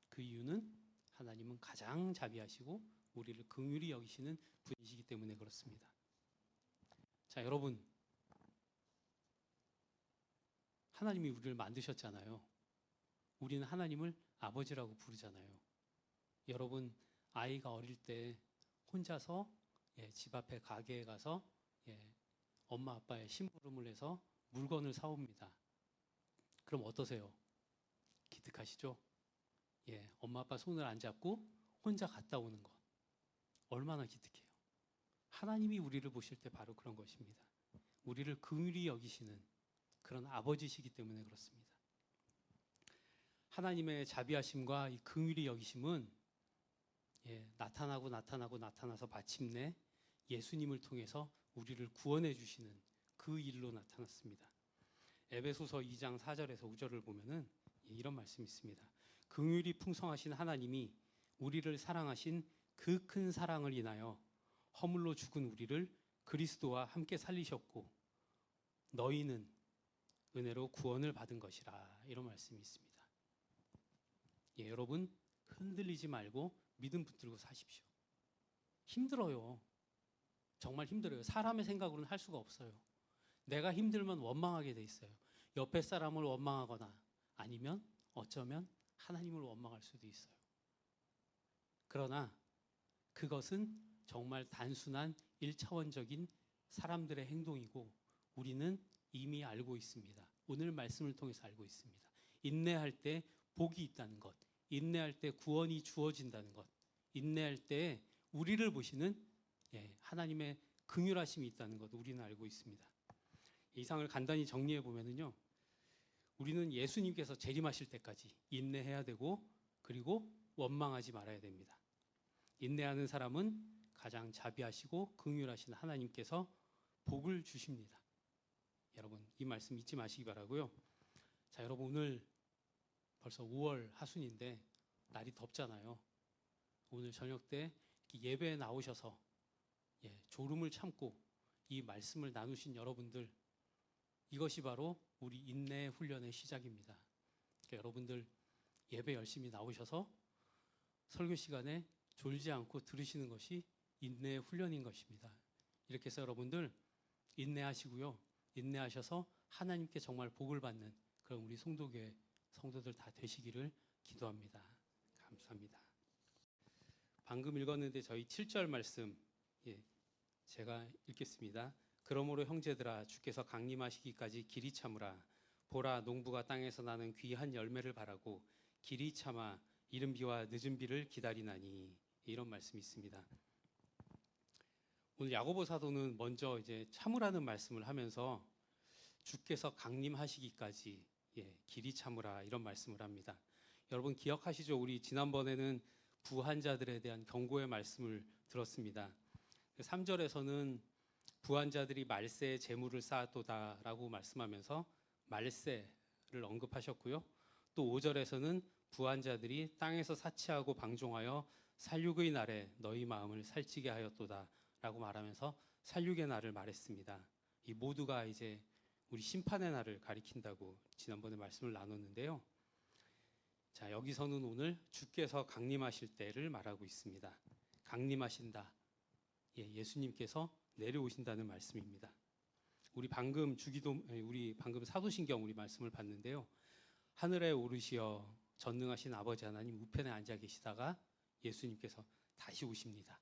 그 이유는 하나님은 가장 자비하시고 우리를 긍휼히 여기시는 분이시기 때문에 그렇습니다. 자, 여러분, 하나님이 우리를 만드셨잖아요. 우리는 하나님을 아버지라고 부르잖아요. 여러분, 아이가 어릴 때 혼자서 집 앞에 가게에 가서 엄마 아빠의 심부름을 해서 물건을 사옵니다. 그럼 어떠세요? 기특하시죠? 엄마 아빠 손을 안 잡고 혼자 갔다 오는 것. 얼마나 기특해요. 하나님이 우리를 보실 때 바로 그런 것입니다. 우리를 긍휼히 여기시는 그런 아버지시기 때문에 그렇습니다. 하나님의 자비하심과 이 긍휼히 여기심은 나타나서 마침내 예수님을 통해서 우리를 구원해 주시는 그 일로 나타났습니다. 에베소서 2장 4절에서 5절을 보면은 이런 말씀이 있습니다. 긍휼이 풍성하신 하나님이 우리를 사랑하신 그 큰 사랑을 인하여 허물로 죽은 우리를 그리스도와 함께 살리셨고 너희는 은혜로 구원을 받은 것이라 이런 말씀이 있습니다. 여러분 흔들리지 말고 믿음 붙들고 사십시오. 힘들어요. 정말 힘들어요. 사람의 생각으로는 할 수가 없어요. 내가 힘들면 원망하게 돼 있어요. 옆에 사람을 원망하거나 아니면 어쩌면 하나님을 원망할 수도 있어요. 그러나 그것은 정말 단순한 1차원적인 사람들의 행동이고 우리는 이미 알고 있습니다. 오늘 말씀을 통해서 알고 있습니다. 인내할 때 복이 있다는 것, 인내할 때 구원이 주어진다는 것, 인내할 때 우리를 보시는 하나님의 긍휼하심이 있다는 것 우리는 알고 있습니다. 이상을 간단히 정리해 보면은요, 우리는 예수님께서 재림하실 때까지 인내해야 되고 그리고 원망하지 말아야 됩니다. 인내하는 사람은 가장 자비하시고 긍휼하신 하나님께서 복을 주십니다. 여러분 이 말씀 잊지 마시기 바라고요. 자, 여러분 오늘 벌써 5월 하순인데 날이 덥잖아요. 오늘 저녁 때 예배에 나오셔서 졸음을 참고 이 말씀을 나누신 여러분들, 이것이 바로 우리 인내 훈련의 시작입니다. 그러니까 여러분들 예배 열심히 나오셔서 설교 시간에 졸지 않고 들으시는 것이 인내의 훈련인 것입니다. 이렇게 해서 여러분들 인내하시고요. 인내하셔서 하나님께 정말 복을 받는 그런 우리 송도교회 성도들 다 되시기를 기도합니다. 감사합니다. 방금 읽었는데 저희 7절 말씀 제가 읽겠습니다. 그러므로 형제들아 주께서 강림하시기까지 길이 참으라. 보라 농부가 땅에서 나는 귀한 열매를 바라고 길이 참아 이른 비와 늦은 비를 기다리나니 이런 말씀이 있습니다. 오늘 야고보 사도는 먼저 이제 참으라는 말씀을 하면서 주께서 강림하시기까지 길이 참으라 이런 말씀을 합니다. 여러분 기억하시죠? 우리 지난번에는 부한자들에 대한 경고의 말씀을 들었습니다. 3절에서는 부한자들이 말세에 재물을 쌓았도다라고 말씀하면서 말세를 언급하셨고요. 또 5절에서는 부한자들이 땅에서 사치하고 방종하여 살육의 날에 너희 마음을 살찌게 하였도다라고 말하면서 살육의 날을 말했습니다. 이 모두가 이제 우리 심판의 날을 가리킨다고 지난번에 말씀을 나눴는데요. 자, 여기서는 오늘 주께서 강림하실 때를 말하고 있습니다. 강림하신다. 예수님께서 내려오신다는 말씀입니다. 우리 방금 사도신경 우리 말씀을 봤는데요. 하늘에 오르시어 전능하신 아버지 하나님 우편에 앉아 계시다가 예수님께서 다시 오십니다.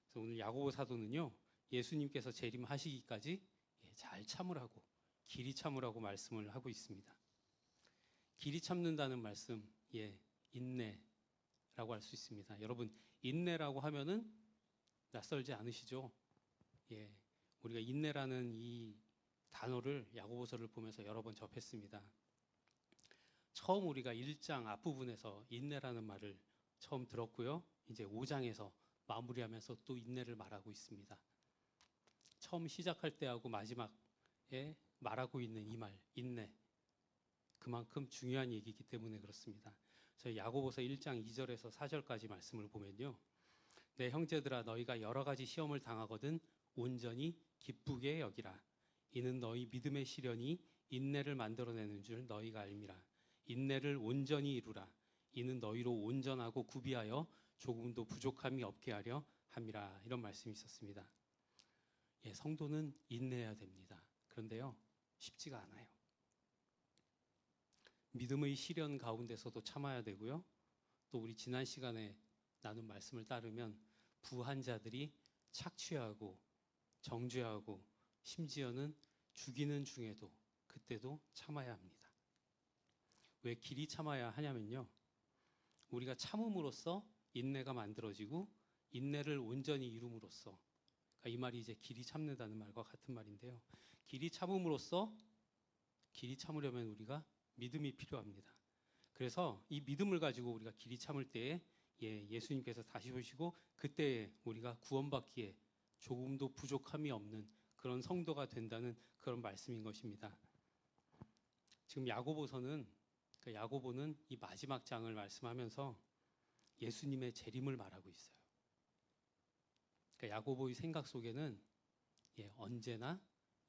그래서 오늘 야고보 사도는요, 예수님께서 재림하시기까지 잘 참으라고, 길이 참으라고 말씀을 하고 있습니다. 길이 참는다는 말씀, 인내라고 할 수 있습니다. 여러분, 인내라고 하면은 낯설지 않으시죠? 우리가 인내라는 이 단어를 야고보서를 보면서 여러 번 접했습니다. 처음 우리가 1장 앞부분에서 인내라는 말을 처음 들었고요. 이제 5장에서 마무리하면서 또 인내를 말하고 있습니다. 처음 시작할 때하고 마지막에 말하고 있는 이 말, 인내. 그만큼 중요한 얘기이기 때문에 그렇습니다. 저희 야고보서 1장 2절에서 4절까지 말씀을 보면요. 내 형제들아 너희가 여러 가지 시험을 당하거든 온전히 기쁘게 여기라. 이는 너희 믿음의 시련이 인내를 만들어내는 줄 너희가 알미라. 인내를 온전히 이루라. 이는 너희로 온전하고 구비하여 조금도 부족함이 없게 하려 함이라. 이런 말씀이 있었습니다. 성도는 인내해야 됩니다. 그런데요, 쉽지가 않아요. 믿음의 시련 가운데서도 참아야 되고요. 또 우리 지난 시간에 나눈 말씀을 따르면 부한 자들이 착취하고 정죄하고 심지어는 죽이는 중에도 그때도 참아야 합니다. 왜 길이 참아야 하냐면요. 우리가 참음으로써 인내가 만들어지고 인내를 온전히 이룸으로써, 그러니까 이 말이 이제 길이 참는다는 말과 같은 말인데요. 길이 참음으로써 길이 참으려면 우리가 믿음이 필요합니다. 그래서 이 믿음을 가지고 우리가 길이 참을 때에 예수님께서 다시 오시고 그때 우리가 구원받기에 조금도 부족함이 없는 그런 성도가 된다는 그런 말씀인 것입니다. 지금 야고보는 이 마지막 장을 말씀하면서 예수님의 재림을 말하고 있어요. 그러니까 야고보의 생각 속에는 언제나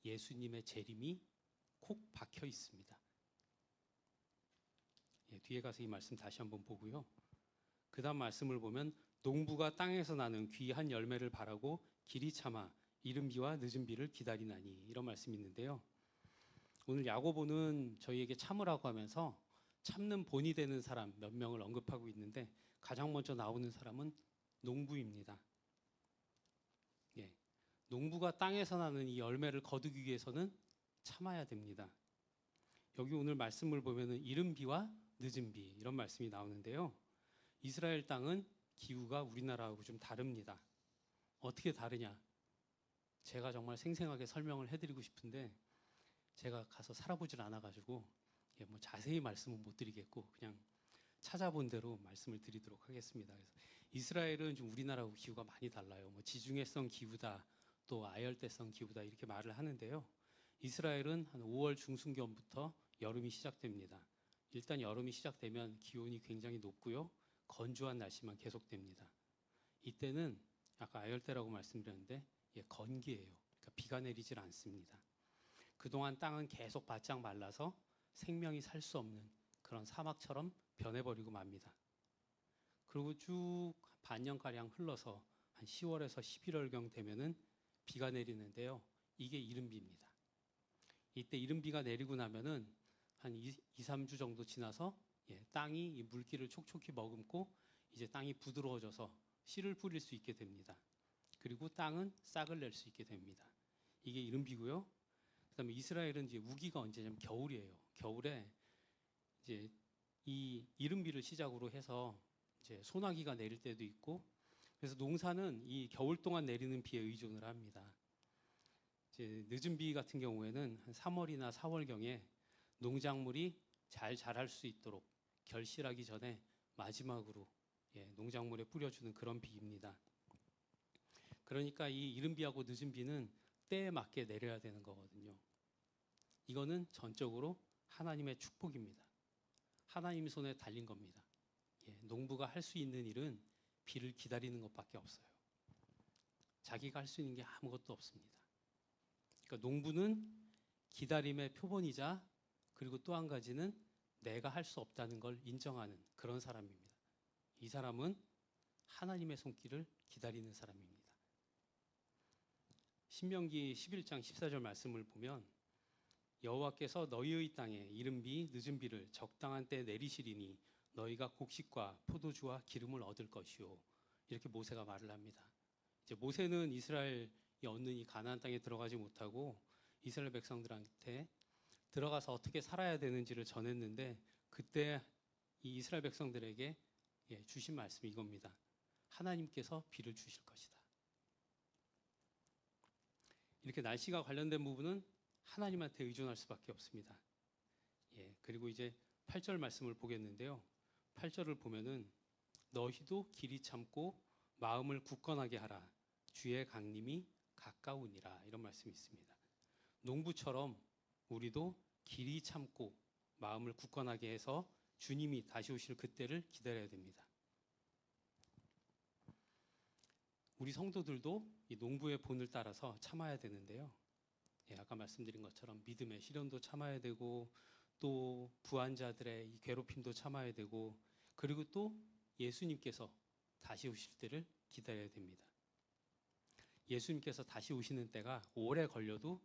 예수님의 재림이 콕 박혀 있습니다. 뒤에 가서 이 말씀 다시 한번 보고요. 그 다음 말씀을 보면 농부가 땅에서 나는 귀한 열매를 바라고 길이 참아 이른 비와 늦은 비를 기다리나니, 이런 말씀이 있는데요. 오늘 야고보는 저희에게 참으라고 하면서 참는 본이 되는 사람 몇 명을 언급하고 있는데 가장 먼저 나오는 사람은 농부입니다. 농부가 땅에서 나는 이 열매를 거두기 위해서는 참아야 됩니다. 여기 오늘 말씀을 보면은 이른 비와 늦은 비, 이런 말씀이 나오는데요. 이스라엘 땅은 기후가 우리나라하고 좀 다릅니다. 어떻게 다르냐? 제가 정말 생생하게 설명을 해드리고 싶은데 제가 가서 살아보질 않아가지고 뭐 자세히 말씀은 못 드리겠고 그냥 찾아본 대로 말씀을 드리도록 하겠습니다. 그래서 이스라엘은 좀 우리나라하고 기후가 많이 달라요. 뭐 지중해성 기후다, 또 아열대성 기후다 이렇게 말을 하는데요. 이스라엘은 한 5월 중순경부터 여름이 시작됩니다. 일단 여름이 시작되면 기온이 굉장히 높고요. 건조한 날씨만 계속됩니다. 이때는 아까 아열대라고 말씀드렸는데 건기예요. 그러니까 비가 내리질 않습니다. 그동안 땅은 계속 바짝 말라서 생명이 살 수 없는 그런 사막처럼 변해버리고 맙니다. 그리고 쭉 반년가량 흘러서 한 10월에서 11월경 되면은 비가 내리는데요. 이게 이른비입니다. 이때 이른비가 내리고 나면은 한 2, 3주 정도 지나서 땅이 이 물기를 촉촉히 머금고 이제 땅이 부드러워져서 씨를 뿌릴 수 있게 됩니다. 그리고 땅은 싹을 낼 수 있게 됩니다. 이게 이른비고요. 그다음에 이스라엘은 이제 우기가 언제냐면 겨울이에요. 겨울에 이제 이 이른비를 시작으로 해서 이제 소나기가 내릴 때도 있고, 그래서 농사는 이 겨울 동안 내리는 비에 의존을 합니다. 이제 늦은 비 같은 경우에는 한 3월이나 4월경에 농작물이 잘 자랄 수 있도록 결실하기 전에 마지막으로 농작물에 뿌려주는 그런 비입니다. 그러니까 이 이른 비하고 늦은 비는 때에 맞게 내려야 되는 거거든요. 이거는 전적으로 하나님의 축복입니다. 하나님 손에 달린 겁니다. 농부가 할 수 있는 일은 비를 기다리는 것밖에 없어요. 자기가 할 수 있는 게 아무것도 없습니다. 그러니까 농부는 기다림의 표본이자 그리고 또 한 가지는 내가 할 수 없다는 걸 인정하는 그런 사람입니다. 이 사람은 하나님의 손길을 기다리는 사람입니다. 신명기 11장 14절 말씀을 보면 여호와께서 너희의 땅에 이른 비 늦은 비를 적당한 때 내리시리니 너희가 곡식과 포도주와 기름을 얻을 것이요. 이렇게 모세가 말을 합니다. 이제 모세는 이스라엘이 얻는 이 가나안 땅에 들어가지 못하고 이스라엘 백성들한테 들어가서 어떻게 살아야 되는지를 전했는데 그때 이 이스라엘 백성들에게 주신 말씀이 이겁니다. 하나님께서 비를 주실 것이다. 이렇게 날씨가 관련된 부분은 하나님한테 의존할 수밖에 없습니다. 그리고 이제 8절 말씀을 보겠는데요. 8절을 보면은 너희도 길이 참고 마음을 굳건하게 하라. 주의 강림이 가까우니라. 이런 말씀이 있습니다. 농부처럼 우리도 길이 참고 마음을 굳건하게 해서 주님이 다시 오실 그때를 기다려야 됩니다. 우리 성도들도 이 농부의 본을 따라서 참아야 되는데요. 아까 말씀드린 것처럼 믿음의 시련도 참아야 되고 또 부한자들의 이 괴롭힘도 참아야 되고 그리고 또 예수님께서 다시 오실 때를 기다려야 됩니다. 예수님께서 다시 오시는 때가 오래 걸려도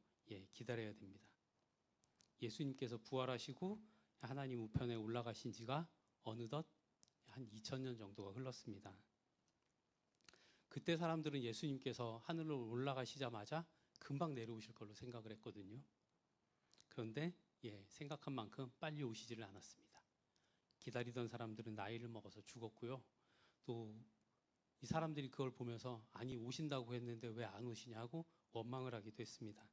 기다려야 됩니다. 예수님께서 부활하시고 하나님 우편에 올라가신 지가 어느덧 한 2000년 정도가 흘렀습니다. 그때 사람들은 예수님께서 하늘로 올라가시자마자 금방 내려오실 걸로 생각을 했거든요. 그런데 생각한 만큼 빨리 오시지를 않았습니다. 기다리던 사람들은 나이를 먹어서 죽었고요. 또 이 사람들이 그걸 보면서 아니 오신다고 했는데 왜 안 오시냐고 원망을 하기도 했습니다.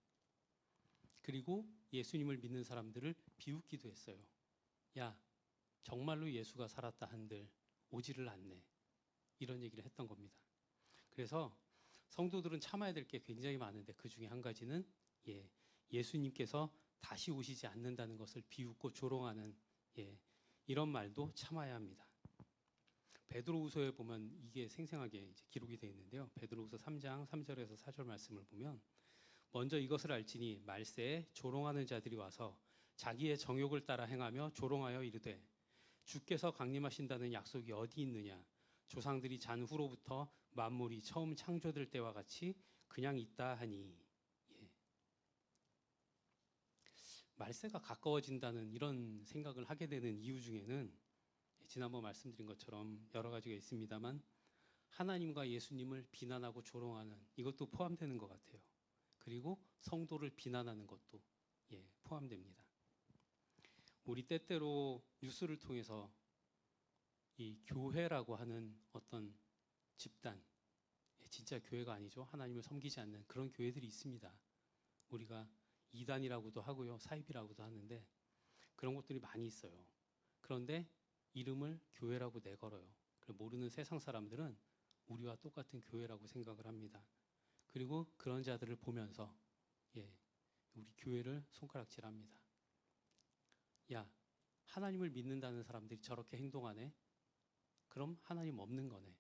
그리고 예수님을 믿는 사람들을 비웃기도 했어요. 야, 정말로 예수가 살았다 한들 오지를 않네. 이런 얘기를 했던 겁니다. 그래서 성도들은 참아야 될 게 굉장히 많은데 그 중에 한 가지는 예수님께서 다시 오시지 않는다는 것을 비웃고 조롱하는 이런 말도 참아야 합니다. 베드로후서에 보면 이게 생생하게 이제 기록이 되어 있는데요. 베드로후서 3장 3절에서 4절 말씀을 보면 먼저 이것을 알지니 말세에 조롱하는 자들이 와서 자기의 정욕을 따라 행하며 조롱하여 이르되 주께서 강림하신다는 약속이 어디 있느냐 조상들이 잔 후로부터 만물이 처음 창조될 때와 같이 그냥 있다 하니 말세가 가까워진다는 이런 생각을 하게 되는 이유 중에는 지난번 말씀드린 것처럼 여러 가지가 있습니다만 하나님과 예수님을 비난하고 조롱하는 이것도 포함되는 것 같아요. 그리고 성도를 비난하는 것도 포함됩니다. 우리 때때로 뉴스를 통해서 이 교회라고 하는 어떤 집단, 진짜 교회가 아니죠. 하나님을 섬기지 않는 그런 교회들이 있습니다. 우리가 이단이라고도 하고요. 사입이라고도 하는데 그런 것들이 많이 있어요. 그런데 이름을 교회라고 내걸어요. 모르는 세상 사람들은 우리와 똑같은 교회라고 생각을 합니다. 그리고 그런 자들을 보면서 우리 교회를 손가락질합니다. 야, 하나님을 믿는다는 사람들이 저렇게 행동하네? 그럼 하나님 없는 거네.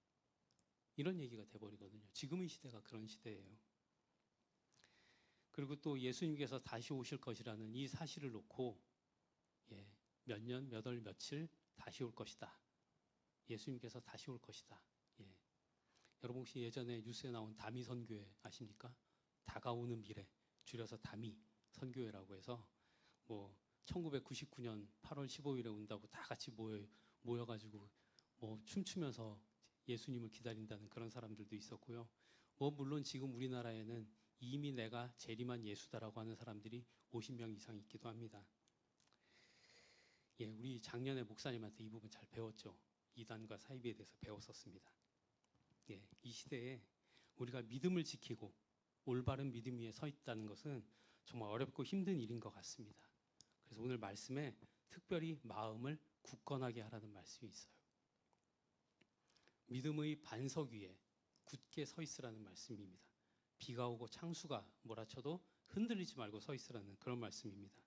이런 얘기가 돼버리거든요. 지금의 시대가 그런 시대예요. 그리고 또 예수님께서 다시 오실 것이라는 이 사실을 놓고 몇 년, 몇 월, 며칠 다시 올 것이다. 예수님께서 다시 올 것이다. 여러분 혹시 예전에 뉴스에 나온 다미 선교회 아십니까? 다가오는 미래, 줄여서 다미 선교회라고 해서 1999년 8월 15일에 온다고 다 같이 모여가지고 춤추면서 예수님을 기다린다는 그런 사람들도 있었고요. 물론 지금 우리나라에는 이미 내가 재림한 예수다라고 하는 사람들이 50명 이상 있기도 합니다. 우리 작년에 목사님한테 이 부분 잘 배웠죠. 이단과 사이비에 대해서 배웠었습니다. 이 시대에 우리가 믿음을 지키고 올바른 믿음 위에 서 있다는 것은 정말 어렵고 힘든 일인 것 같습니다. 그래서 오늘 말씀에 특별히 마음을 굳건하게 하라는 말씀이 있어요. 믿음의 반석 위에 굳게 서 있으라는 말씀입니다. 비가 오고 창수가 몰아쳐도 흔들리지 말고 서 있으라는 그런 말씀입니다.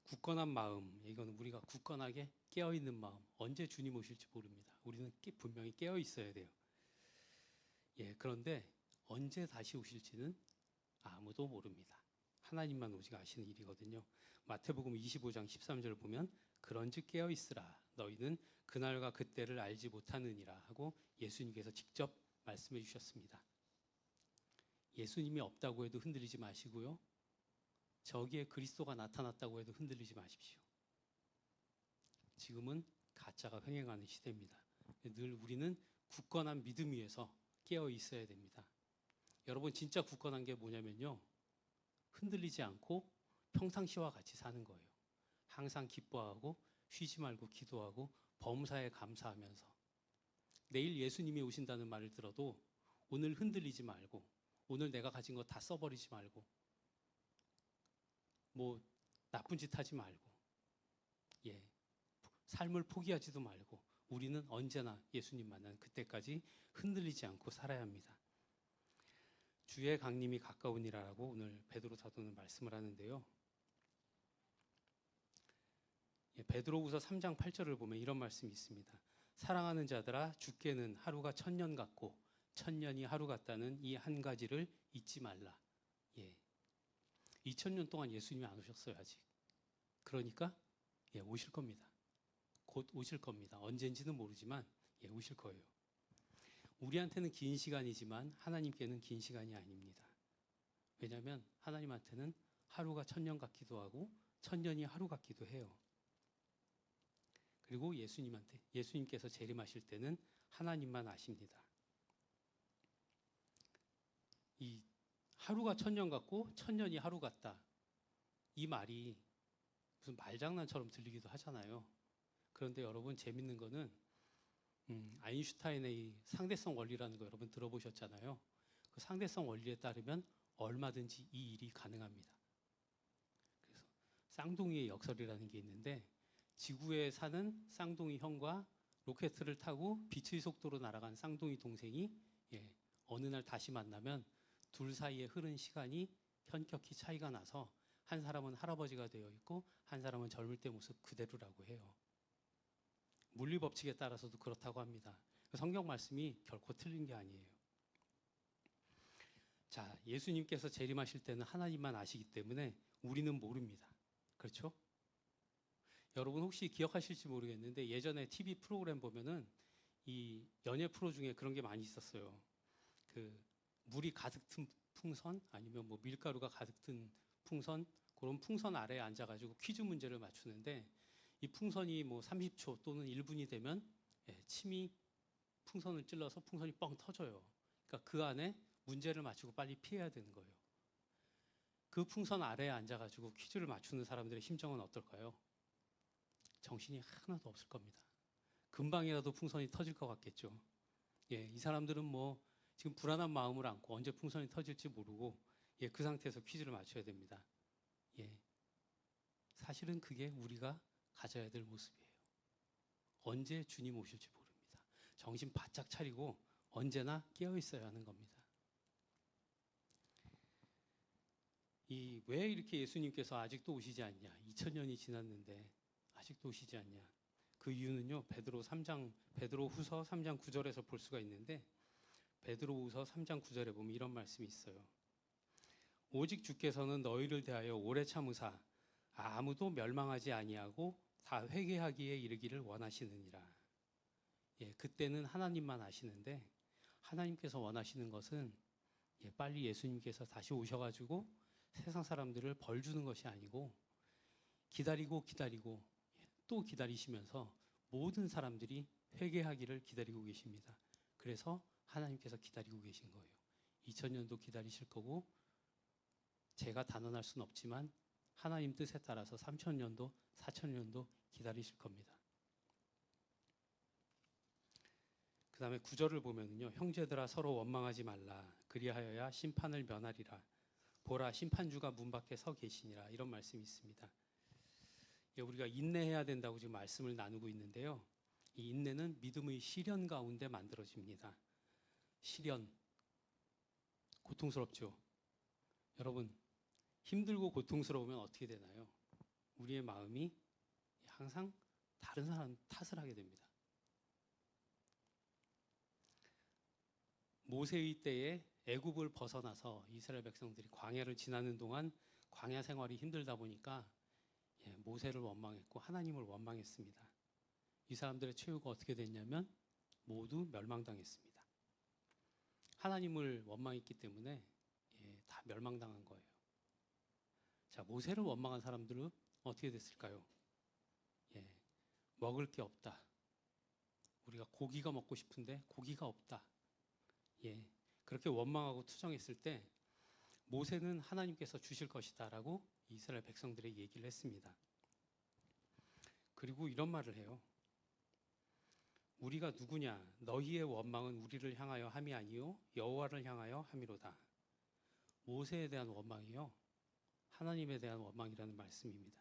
굳건한 마음, 이건 우리가 굳건하게 깨어있는 마음, 언제 주님 오실지 모릅니다. 우리는 분명히 깨어 있어야 돼요. 예, 그런데 언제 다시 오실지는 아무도 모릅니다. 하나님만 오직 아시는 일이거든요. 마태복음 25장 13절 보면 그런즉 깨어 있으라 너희는 그날과 그때를 알지 못하느니라 하고 예수님께서 직접 말씀해 주셨습니다. 예수님이 없다고 해도 흔들리지 마시고요. 저기에 그리스도가 나타났다고 해도 흔들리지 마십시오. 지금은 가짜가 횡행하는 시대입니다. 늘 우리는 굳건한 믿음 위에서 깨어 있어야 됩니다. 여러분 진짜 굳건한 게 뭐냐면요. 흔들리지 않고 평상시와 같이 사는 거예요. 항상 기뻐하고 쉬지 말고 기도하고 범사에 감사하면서 내일 예수님이 오신다는 말을 들어도 오늘 흔들리지 말고 오늘 내가 가진 거 다 써버리지 말고 뭐 나쁜 짓 하지 말고 예, 삶을 포기하지도 말고 우리는 언제나 예수님 만나는 그때까지 흔들리지 않고 살아야 합니다. 주의 강림이 가까우니라라고 오늘 베드로 사도는 말씀을 하는데요. 예, 베드로후서 3장 8절을 보면 이런 말씀이 있습니다. 사랑하는 자들아 주께는 하루가 1000년 같고 1000년이 하루 같다는 이 한 가지를 잊지 말라. 예, 2000년 동안 예수님이 안 오셨어요 아직. 그러니까 예, 오실 겁니다. 곧 오실 겁니다. 언젠지는 모르지만 예, 오실 거예요. 우리한테는 긴 시간이지만 하나님께는 긴 시간이 아닙니다. 왜냐하면 하나님한테는 하루가 1000년 같기도 하고 1000년이 하루 같기도 해요. 그리고 예수님께서 재림하실 때는 하나님만 아십니다. 이 하루가 1000년 같고 1000년이 하루 같다. 이 말이 무슨 말장난처럼 들리기도 하잖아요. 그런데 여러분 재밌는 거는 아인슈타인의 상대성 원리라는 거 여러분 들어보셨잖아요. 그 상대성 원리에 따르면 얼마든지 이 일이 가능합니다. 그래서 쌍둥이의 역설이라는 게 있는데 지구에 사는 쌍둥이 형과 로켓을 타고 빛의 속도로 날아간 쌍둥이 동생이 예, 어느 날 다시 만나면 둘 사이에 흐른 시간이 현격히 차이가 나서 한 사람은 할아버지가 되어 있고 한 사람은 젊을 때 모습 그대로라고 해요. 물리 법칙에 따라서도 그렇다고 합니다. 성경 말씀이 결코 틀린 게 아니에요. 자, 예수님께서 재림하실 때는 하나님만 아시기 때문에 우리는 모릅니다. 그렇죠? 여러분 혹시 기억하실지 모르겠는데 예전에 TV 프로그램 보면은 이 연예 프로 중에 그런 게 많이 있었어요. 그 물이 가득 든 풍선 아니면 뭐 밀가루가 가득 든 풍선 그런 풍선 아래에 앉아가지고 퀴즈 문제를 맞추는데 이 풍선이 뭐 30초 또는 1분이 되면 예, 침이 풍선을 찔러서 풍선이 뻥 터져요. 그러니까 그 안에 문제를 맞추고 빨리 피해야 되는 거예요. 그 풍선 아래에 앉아가지고 퀴즈를 맞추는 사람들의 심정은 어떨까요? 정신이 하나도 없을 겁니다. 금방이라도 풍선이 터질 것 같겠죠. 예, 이 사람들은 뭐 지금 불안한 마음을 안고 언제 풍선이 터질지 모르고 예, 그 상태에서 퀴즈를 맞춰야 됩니다. 예, 사실은 그게 우리가 가져야 될 모습이에요. 언제 주님 오실지 모릅니다. 정신 바짝 차리고 언제나 깨어 있어야 하는 겁니다. 왜 이렇게 예수님께서 아직도 오시지 않냐? 2000년이 지났는데 아직도 오시지 않냐? 그 이유는요. 베드로후서 3장 9절에서 볼 수가 있는데 베드로후서 3장 9절에 보면 이런 말씀이 있어요. 오직 주께서는 너희를 대하여 오래 참으사 아무도 멸망하지 아니하고 다 회개하기에 이르기를 원하시느니라. 예, 그때는 하나님만 아시는데 하나님께서 원하시는 것은 예, 빨리 예수님께서 다시 오셔가지고 세상 사람들을 벌 주는 것이 아니고 기다리고 또 기다리시면서 모든 사람들이 회개하기를 기다리고 계십니다. 그래서 하나님께서 기다리고 계신 거예요. 2000년도 기다리실 거고 제가 단언할 수는 없지만 하나님 뜻에 따라서 3000년도, 4000년도 기다리실 겁니다. 그 다음에 9절을 보면요. 형제들아 서로 원망하지 말라. 그리하여야 심판을 면하리라. 보라 심판주가 문 밖에 서 계시니라. 이런 말씀이 있습니다. 우리가 인내해야 된다고 지금 말씀을 나누고 있는데요. 이 인내는 믿음의 시련 가운데 만들어집니다. 시련, 고통스럽죠. 여러분 힘들고 고통스러우면 어떻게 되나요? 우리의 마음이 항상 다른 사람 탓을 하게 됩니다. 모세의 때에 애굽을 벗어나서 이스라엘 백성들이 광야를 지나는 동안 광야 생활이 힘들다 보니까 모세를 원망했고 하나님을 원망했습니다. 이 사람들의 최후가 어떻게 됐냐면 모두 멸망당했습니다. 하나님을 원망했기 때문에 다 멸망당한 거예요. 자, 모세를 원망한 사람들은 어떻게 됐을까요? 먹을 게 없다. 우리가 고기가 먹고 싶은데 고기가 없다. 그렇게 원망하고 투정했을 때 모세는 하나님께서 주실 것이다라고 이스라엘 백성들에게 얘기를 했습니다. 그리고 이런 말을 해요. 우리가 누구냐? 너희의 원망은 우리를 향하여 함이 아니요 여호와를 향하여 함이로다. 모세에 대한 원망이요, 하나님에 대한 원망이라는 말씀입니다.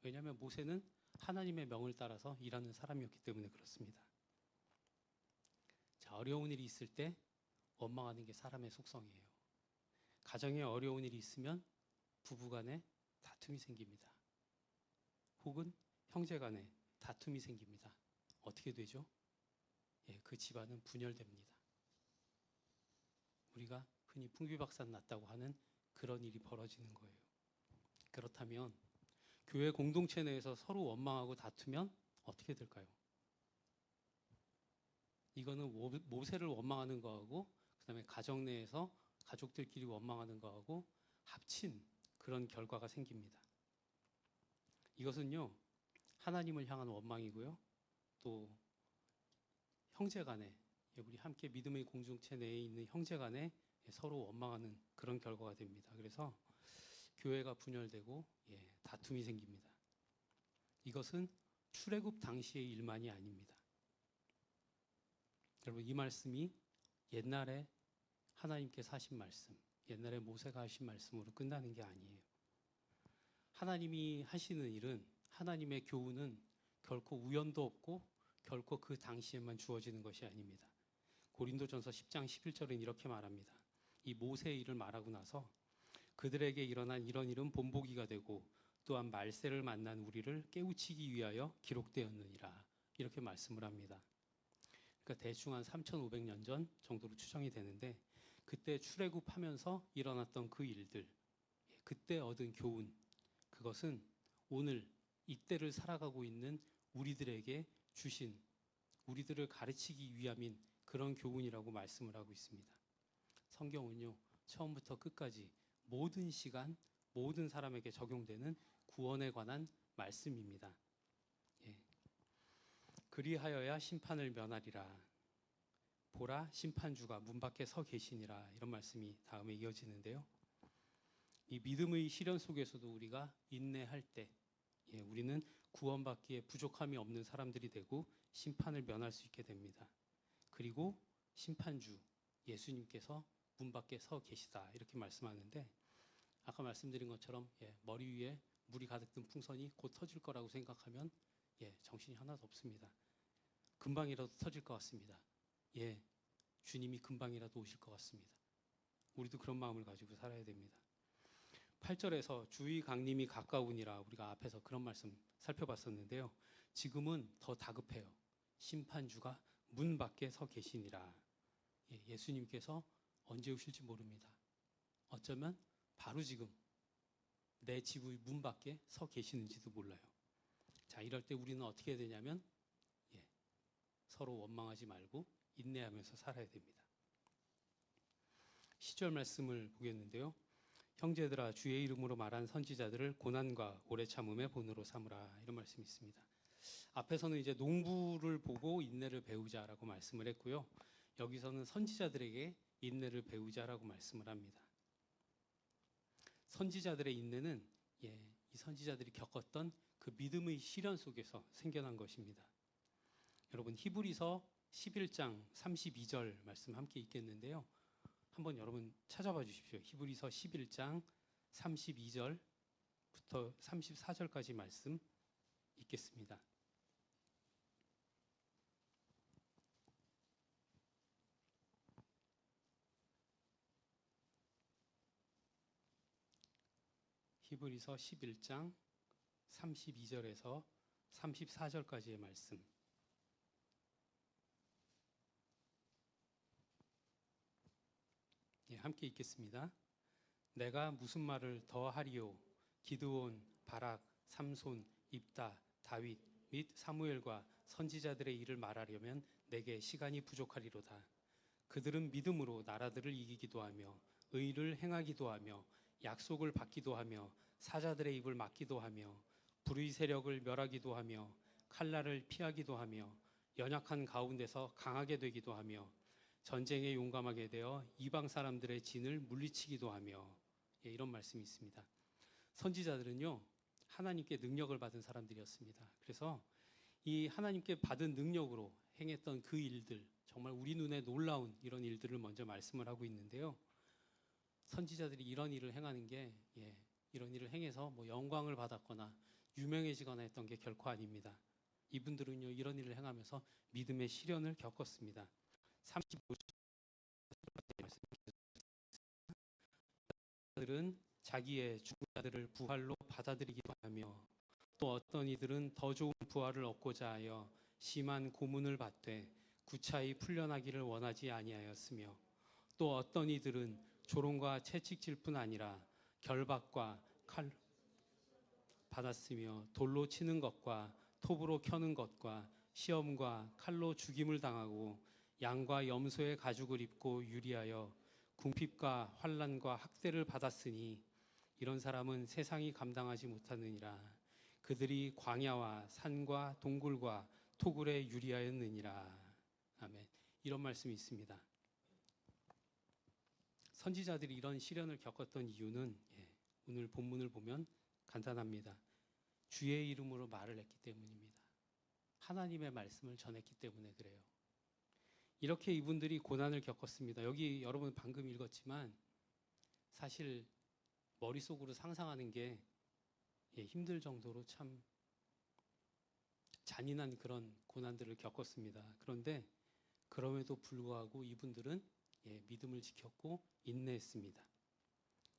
왜냐하면 모세는 하나님의 명을 따라서 일하는 사람이었기 때문에 그렇습니다. 자, 어려운 일이 있을 때 원망하는 게 사람의 속성이에요. 가정에 어려운 일이 있으면 부부간에 다툼이 생깁니다. 혹은 형제간에 다툼이 생깁니다. 어떻게 되죠? 그 집안은 분열됩니다. 우리가 흔히 풍비박산 났다고 하는 그런 일이 벌어지는 거예요. 그렇다면 교회 공동체 내에서 서로 원망하고 다투면 어떻게 될까요? 이거는 모세를 원망하는 거하고 그다음에 가정 내에서 가족들끼리 원망하는 거하고 합친 그런 결과가 생깁니다. 이것은요, 하나님을 향한 원망이고요, 또 형제간에, 우리 함께 믿음의 공동체 내에 있는 형제간에 서로 원망하는 그런 결과가 됩니다. 그래서 교회가 분열되고 다툼이 생깁니다. 이것은 출애굽 당시의 일만이 아닙니다. 여러분, 이 말씀이 옛날에 하나님께서 하신 말씀, 옛날에 모세가 하신 말씀으로 끝나는 게 아니에요. 하나님이 하시는 일은, 하나님의 교훈은 결코 우연도 없고 결코 그 당시에만 주어지는 것이 아닙니다. 고린도전서 10장 11절은 이렇게 말합니다. 이 모세의 일을 말하고 나서 그들에게 일어난 이런 일은 본보기가 되고 또한 말세를 만난 우리를 깨우치기 위하여 기록되었느니라, 이렇게 말씀을 합니다. 그러니까 대충 한 3,500년 전 정도로 추정이 되는데, 그때 출애굽하면서 일어났던 그 일들, 그때 얻은 교훈, 그것은 오늘 이때를 살아가고 있는 우리들에게 주신, 우리들을 가르치기 위함인 그런 교훈이라고 말씀을 하고 있습니다. 성경은요, 처음부터 끝까지 모든 시간, 모든 사람에게 적용되는 구원에 관한 말씀입니다. 그리하여야 심판을 면하리라. 보라, 심판주가 문 밖에 서 계시니라. 이런 말씀이 다음에 이어지는데요. 이 믿음의 시련 속에서도 우리가 인내할 때 우리는 구원받기에 부족함이 없는 사람들이 되고 심판을 면할 수 있게 됩니다. 그리고 심판주 예수님께서 문 밖에 서 계시다, 이렇게 말씀하는데, 아까 말씀드린 것처럼 머리 위에 물이 가득 든 풍선이 곧 터질 거라고 생각하면 정신이 하나도 없습니다. 금방이라도 터질 것 같습니다. 주님이 금방이라도 오실 것 같습니다. 우리도 그런 마음을 가지고 살아야 됩니다. 8절에서 주의 강림이 가까우니라, 우리가 앞에서 그런 말씀 살펴봤었는데요. 지금은 더 다급해요. 심판주가 문 밖에 서 계시니라. 예수님께서 언제 오실지 모릅니다. 어쩌면 바로 지금 내 집의 문 밖에 서 계시는지도 몰라요. 자, 이럴 때 우리는 어떻게 해야 되냐면 서로 원망하지 말고 인내하면서 살아야 됩니다. 10절 말씀을 보겠는데요. 형제들아, 주의 이름으로 말한 선지자들을 고난과 오래 참음의 본으로 삼으라, 이런 말씀이 있습니다. 앞에서는 이제 농부를 보고 인내를 배우자라고 말씀을 했고요. 여기서는 선지자들에게 인내를 배우자라고 말씀을 합니다. 선지자들의 인내는 이 선지자들이 겪었던 그 믿음의 시련 속에서 생겨난 것입니다. 여러분, 히브리서 11장 32절 말씀 함께 읽겠는데요. 한번 여러분 찾아봐 주십시오. 히브리서 11장 32절부터 34절까지 말씀 읽겠습니다. 히브리서 11장 32절에서 34절까지의 말씀. 함께 읽겠습니다. 내가 무슨 말을 더 하리요? 기드온, 바락, 삼손, 입다, 다윗 및 사무엘과 선지자들의 일을 말하려면 내게 시간이 부족하리로다. 그들은 믿음으로 나라들을 이기기도 하며 의를 행하기도 하며 약속을 받기도 하며 사자들의 입을 막기도 하며 불의 세력을 멸하기도 하며 칼날을 피하기도 하며 연약한 가운데서 강하게 되기도 하며 전쟁에 용감하게 되어 이방 사람들의 진을 물리치기도 하며, 예, 이런 말씀이 있습니다. 선지자들은요, 하나님께 능력을 받은 사람들이었습니다. 그래서 이 하나님께 받은 능력으로 행했던 그 일들, 정말 우리 눈에 놀라운 이런 일들을 먼저 말씀을 하고 있는데요. 선지자들이 이런 일을 행하는 게, 이런 일을 행해서 뭐 영광을 받았거나 유명해지거나 했던 게 결코 아닙니다. 이분들은요, 이런 일을 행하면서 믿음의 시련을 겪었습니다. 35절 말씀들은 자기의 죽은 자들을 부활로 받아들이기도 하며 또 어떤 이들은 더 좋은 부활을 얻고자 하여 심한 고문을 받되 구차히 풀려나기를 원하지 아니하였으며 또 어떤 이들은 조롱과 채찍질 뿐 아니라 결박과 칼 받았으며 돌로 치는 것과 톱으로 켜는 것과 시험과 칼로 죽임을 당하고 양과 염소의 가죽을 입고 유리하여 궁핍과 환난과 학대를 받았으니 이런 사람은 세상이 감당하지 못하느니라. 그들이 광야와 산과 동굴과 토굴에 유리하였느니라. 아멘. 이런 말씀이 있습니다. 선지자들이 이런 시련을 겪었던 이유는, 오늘 본문을 보면 간단합니다. 주의 이름으로 말을 했기 때문입니다. 하나님의 말씀을 전했기 때문에 그래요. 이렇게 이분들이 고난을 겪었습니다. 여기 여러분 방금 읽었지만 사실 머릿속으로 상상하는 게 힘들 정도로 참 잔인한 그런 고난들을 겪었습니다. 그런데 그럼에도 불구하고 이분들은 믿음을 지켰고 인내했습니다.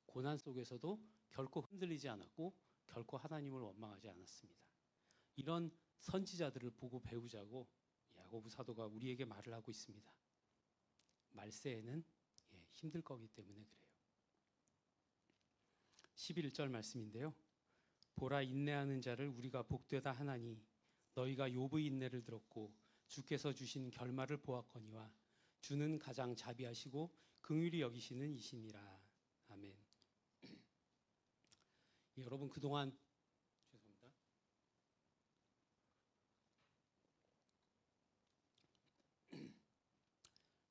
고난 속에서도 결코 흔들리지 않았고 결코 하나님을 원망하지 않았습니다. 이런 선지자들을 보고 배우자고 야고보 사도가 우리에게 말을 하고 있습니다. 말세에는 힘들 거기 때문에 그래요. 11절 말씀인데요. 보라, 인내하는 자를 우리가 복되다 하나니 너희가 욥의 인내를 들었고 주께서 주신 결말을 보았거니와 주는 가장 자비하시고 긍휼히 여기시는 이시니라. 아멘. 여러분 그동안 죄송합니다.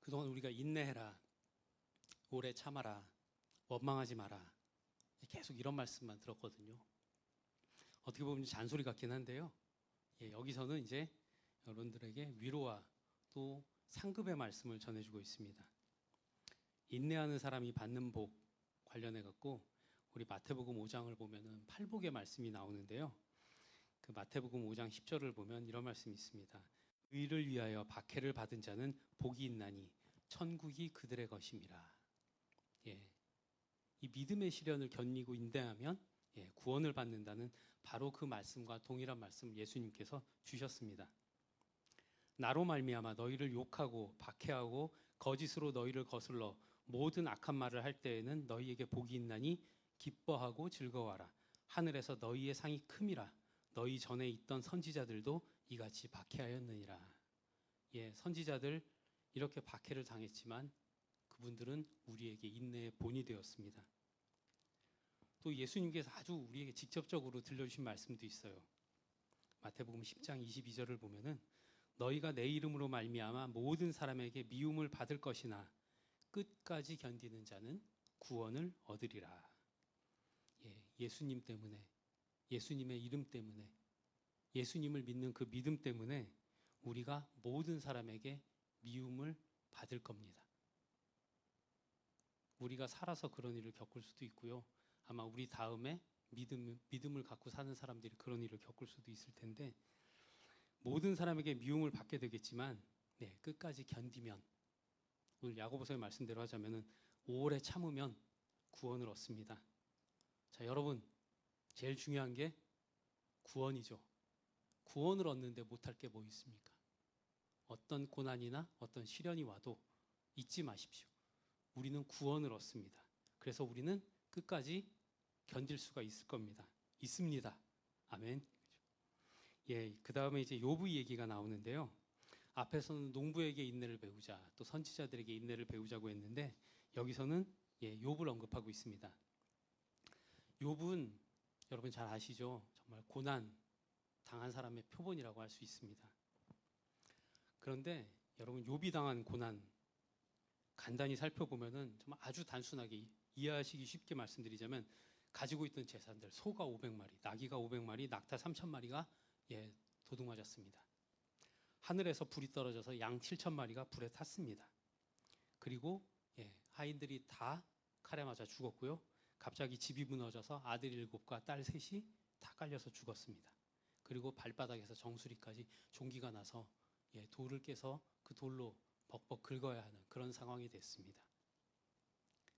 그동안 우리가 인내해라, 오래 참아라, 원망하지 마라, 계속 이런 말씀만 들었거든요. 어떻게 보면 잔소리 같긴 한데요. 여기서는 이제 여러분들에게 위로와 또 상급의 말씀을 전해주고 있습니다. 인내하는 사람이 받는 복 관련해 갖고 우리 마태복음 5장을 보면은 팔복의 말씀이 나오는데요. 그 마태복음 5장 10절을 보면 이런 말씀이 있습니다. 의를 위하여 박해를 받은 자는 복이 있나니 천국이 그들의 것임이라. 이 믿음의 시련을 견디고 인내하면 구원을 받는다는 바로 그 말씀과 동일한 말씀을 예수님께서 주셨습니다. 나로 말미암아 너희를 욕하고 박해하고 거짓으로 너희를 거슬러 모든 악한 말을 할 때에는 너희에게 복이 있나니 기뻐하고 즐거워하라. 하늘에서 너희의 상이 큼이라. 너희 전에 있던 선지자들도 이같이 박해하였느니라. 선지자들 이렇게 박해를 당했지만 그분들은 우리에게 인내의 본이 되었습니다. 또 예수님께서 아주 우리에게 직접적으로 들려주신 말씀도 있어요. 마태복음 10장 22절을 보면은 너희가 내 이름으로 말미암아 모든 사람에게 미움을 받을 것이나 끝까지 견디는 자는 구원을 얻으리라. 예수님 때문에, 예수님의 이름 때문에, 예수님을 믿는 그 믿음 때문에 우리가 모든 사람에게 미움을 받을 겁니다. 우리가 살아서 그런 일을 겪을 수도 있고요. 아마 우리 다음에 믿음을 갖고 사는 사람들이 그런 일을 겪을 수도 있을 텐데 모든 사람에게 미움을 받게 되겠지만 끝까지 견디면, 오늘 야고보서의 말씀대로 하자면은 오래 참으면 구원을 얻습니다. 자, 여러분 제일 중요한 게 구원이죠. 구원을 얻는데 못할 게 뭐 있습니까? 어떤 고난이나 어떤 시련이 와도 잊지 마십시오. 우리는 구원을 얻습니다. 그래서 우리는 끝까지 견딜 수가 있을 겁니다. 있습니다. 아멘. 예, 그 다음에 이제 욥의 얘기가 나오는데요. 앞에서는 농부에게 인내를 배우자, 또 선지자들에게 인내를 배우자고 했는데 여기서는 욥을 언급하고 있습니다. 욥은 여러분 잘 아시죠? 정말 고난 당한 사람의 표본이라고 할 수 있습니다. 그런데 여러분 욥이 당한 고난 간단히 살펴보면은 정말 아주 단순하게 이해하시기 쉽게 말씀드리자면 가지고 있던 재산들 소가 500마리, 나귀가 500마리, 낙타 3,000마리가 도둑맞았습니다. 하늘에서 불이 떨어져서 양 7,000마리가 불에 탔습니다. 그리고 하인들이 다 칼에 맞아 죽었고요. 갑자기 집이 무너져서 아들 7과 딸 3이 다 깔려서 죽었습니다. 그리고 발바닥에서 정수리까지 종기가 나서 돌을 깨서 그 돌로 벅벅 긁어야 하는 그런 상황이 됐습니다.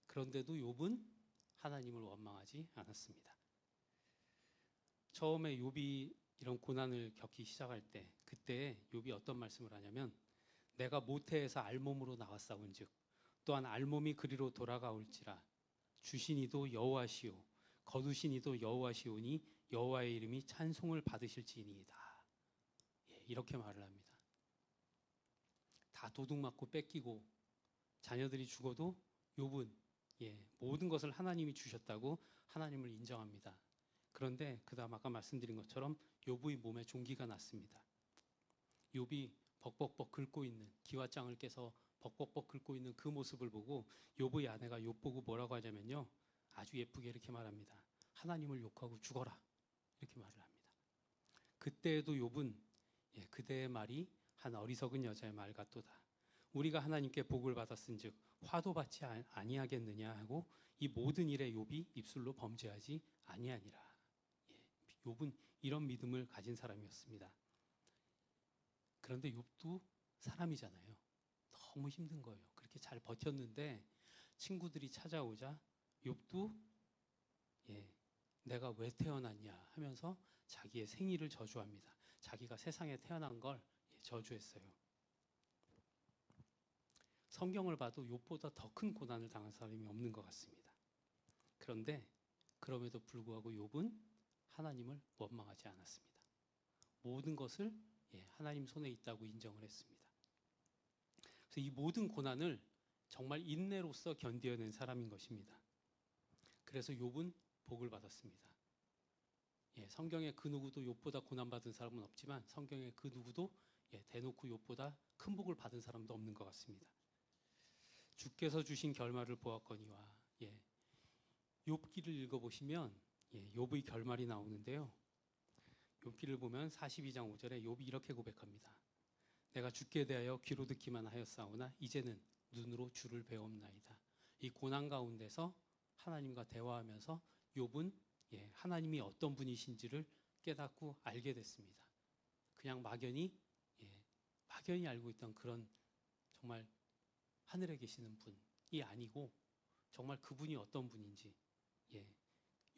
그런데도 욥은 하나님을 원망하지 않았습니다. 처음에 욥이 이런 고난을 겪기 시작할 때 그때 욥이 어떤 말씀을 하냐면 내가 모태에서 알몸으로 나왔사온즉 또한 알몸이 그리로 돌아가올지라 주신 이도 여호와시오 거두신 이도 여호와시오니 여호와의 이름이 찬송을 받으실지니이다. 이렇게 말을 합니다. 다 도둑맞고 뺏기고 자녀들이 죽어도 욥은 모든 것을 하나님이 주셨다고 하나님을 인정합니다. 그런데 그 다음 아까 말씀드린 것처럼 욥의 몸에 종기가 났습니다. 욥이 벅벅벅 긁고 있는 기와장을 깨서 벅벅벅 긁고 있는 그 모습을 보고 욥의 아내가 욥 보고 뭐라고 하냐면요. 아주 예쁘게 이렇게 말합니다. 하나님을 욕하고 죽어라. 이렇게 말을 합니다. 그때에도 욥은 그대의 말이 한 어리석은 여자의 말 같도다. 우리가 하나님께 복을 받았은즉 화도 받지 아니하겠느냐 하고 이 모든 일에 욥이 입술로 범죄하지 아니하니라. 욥은 이런 믿음을 가진 사람이었습니다. 그런데 욥도 사람이잖아요. 너무 힘든 거예요. 그렇게 잘 버텼는데 친구들이 찾아오자 욥도 내가 왜 태어났냐 하면서 자기의 생일을 저주합니다. 자기가 세상에 태어난 걸 저주했어요. 성경을 봐도 욥보다 더 큰 고난을 당한 사람이 없는 것 같습니다. 그런데 그럼에도 불구하고 욥은 하나님을 원망하지 않았습니다. 모든 것을 하나님 손에 있다고 인정을 했습니다. 그래서 이 모든 고난을 정말 인내로서 견뎌낸 사람인 것입니다. 그래서 욥은 복을 받았습니다. 성경에 그 누구도 욥보다 고난받은 사람은 없지만 성경에 그 누구도 대놓고 욥보다 큰 복을 받은 사람도 없는 것 같습니다. 주께서 주신 결말을 보았거니와 욥기를 읽어보시면 욥의 결말이 나오는데요. 욥기를 보면 42장 5절에 욥이 이렇게 고백합니다. 내가 주께 대하여 귀로 듣기만 하였사오나 이제는 눈으로 주를 배옵나이다. 이 고난 가운데서 하나님과 대화하면서 욥은 하나님이 어떤 분이신지를 깨닫고 알게 됐습니다. 그냥 막연히 알고 있던 그런 정말 하늘에 계시는 분이 아니고 정말 그분이 어떤 분인지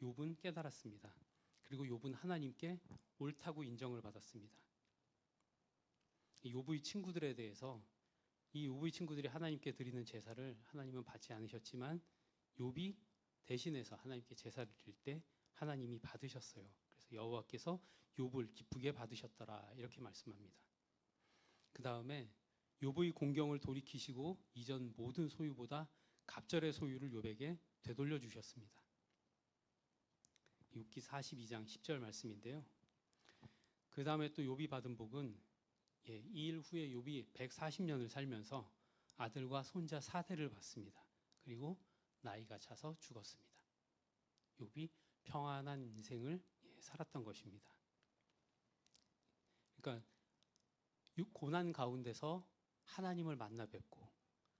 욥은 깨달았습니다. 그리고 욥은 하나님께 옳다고 인정을 받았습니다. 욥의 친구들에 대해서 이 욥의 친구들이 하나님께 드리는 제사를 하나님은 받지 않으셨지만 욥이 대신해서 하나님께 제사를 드릴 때 하나님이 받으셨어요. 그래서 여호와께서 욥을 기쁘게 받으셨더라 이렇게 말씀합니다. 그 다음에 욥의 공경을 돌이키시고 이전 모든 소유보다 갑절의 소유를 욥에게 되돌려 주셨습니다. 욥기 42장 10절 말씀인데요. 그 다음에 또 욥이 받은 복은 이 일 후에 욥이 140년을 살면서 아들과 손자 4대를 받습니다. 그리고 나이가 차서 죽었습니다. 욥이 평안한 인생을 살았던 것입니다. 그러니까 고난 가운데서 하나님을 만나 뵙고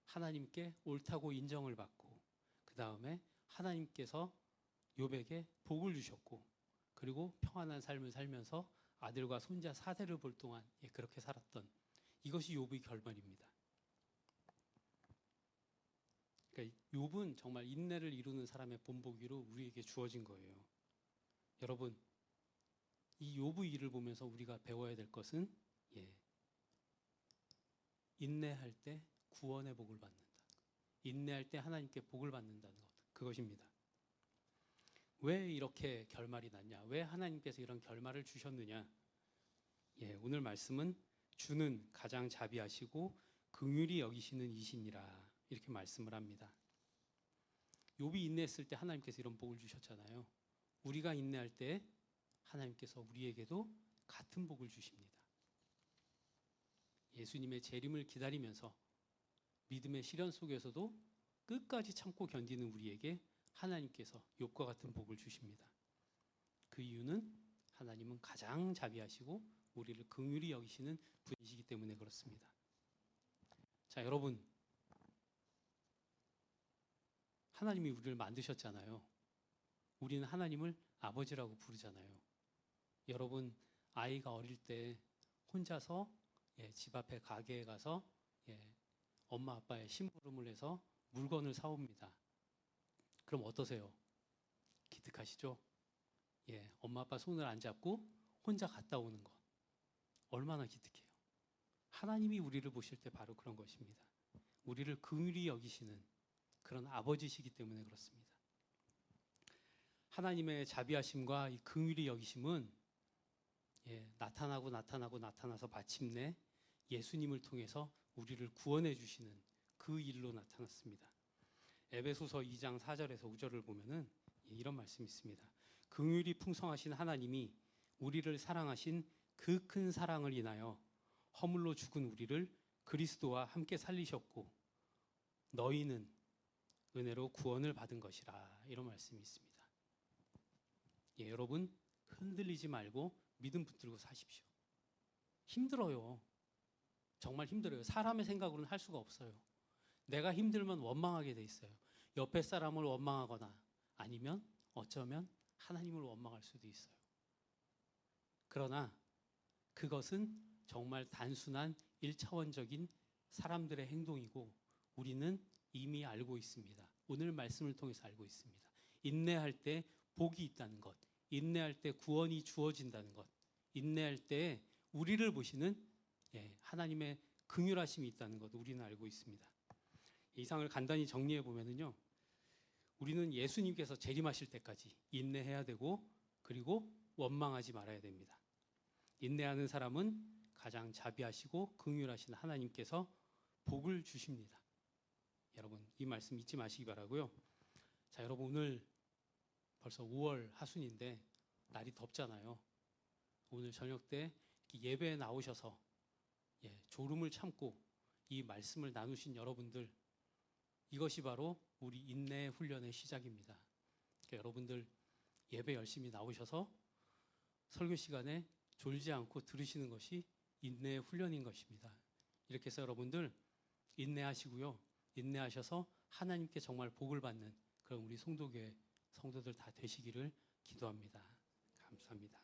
하나님께 옳다고 인정을 받고 그 다음에 하나님께서 욥에게 복을 주셨고 그리고 평안한 삶을 살면서 아들과 손자 4대를 볼 동안 그렇게 살았던 이것이 욥의 결말입니다. 그러니까 욥은 정말 인내를 이루는 사람의 본보기로 우리에게 주어진 거예요. 여러분, 이 욥의 일을 보면서 우리가 배워야 될 것은 인내할 때 구원의 복을 받는다. 인내할 때 하나님께 복을 받는다는 것, 그것입니다. 왜 이렇게 결말이 났냐? 왜 하나님께서 이런 결말을 주셨느냐? 오늘 말씀은 주는 가장 자비하시고 긍휼히 여기시는 이시니라, 이렇게 말씀을 합니다. 욥이 인내했을 때 하나님께서 이런 복을 주셨잖아요. 우리가 인내할 때 하나님께서 우리에게도 같은 복을 주십니다. 예수님의 재림을 기다리면서 믿음의 시련 속에서도 끝까지 참고 견디는 우리에게 하나님께서 욥과 같은 복을 주십니다. 그 이유는 하나님은 가장 자비하시고 우리를 긍휼히 여기시는 분이시기 때문에 그렇습니다. 자, 여러분, 하나님이 우리를 만드셨잖아요. 우리는 하나님을 아버지라고 부르잖아요. 여러분, 아이가 어릴 때 혼자서 집 앞에 가게에 가서 엄마 아빠의 심부름을 해서 물건을 사옵니다. 그럼 어떠세요? 기특하시죠? 엄마 아빠 손을 안 잡고 혼자 갔다 오는 것, 얼마나 기특해요. 하나님이 우리를 보실 때 바로 그런 것입니다. 우리를 긍휼히 여기시는 그런 아버지시기 때문에 그렇습니다. 하나님의 자비하심과 이 긍휼히 여기심은 나타나서 마침내 예수님을 통해서 우리를 구원해 주시는 그 일로 나타났습니다. 에베소서 2장 4절에서 5절을 보면은 이런 말씀이 있습니다. 긍휼이 풍성하신 하나님이 우리를 사랑하신 그 큰 사랑을 인하여 허물로 죽은 우리를 그리스도와 함께 살리셨고 너희는 은혜로 구원을 받은 것이라, 이런 말씀이 있습니다. 여러분, 흔들리지 말고 믿음 붙들고 사십시오. 힘들어요. 정말 힘들어요. 사람의 생각으로는 할 수가 없어요. 내가 힘들면 원망하게 돼 있어요. 옆에 사람을 원망하거나 아니면 어쩌면 하나님을 원망할 수도 있어요. 그러나 그것은 정말 단순한 1차원적인 사람들의 행동이고 우리는 이미 알고 있습니다. 오늘 말씀을 통해서 알고 있습니다. 인내할 때 복이 있다는 것, 인내할 때 구원이 주어진다는 것, 인내할 때 우리를 보시는 하나님의 긍휼하심이 있다는 것, 우리는 알고 있습니다. 이상을 간단히 정리해 보면은요, 우리는 예수님께서 재림하실 때까지 인내해야 되고 그리고 원망하지 말아야 됩니다. 인내하는 사람은 가장 자비하시고 긍휼하신 하나님께서 복을 주십니다. 여러분, 이 말씀 잊지 마시기 바라고요. 자, 여러분, 오늘 벌써 5월 하순인데 날이 덥잖아요. 오늘 저녁 때 예배에 나오셔서 졸음을 참고 이 말씀을 나누신 여러분들, 이것이 바로 우리 인내의 훈련의 시작입니다. 그러니까 여러분들 예배 열심히 나오셔서 설교 시간에 졸지 않고 들으시는 것이 인내의 훈련인 것입니다. 이렇게 해서 여러분들 인내하시고요. 인내하셔서 하나님께 정말 복을 받는 그런 우리 송도교회 성도들 다 되시기를 기도합니다. 감사합니다.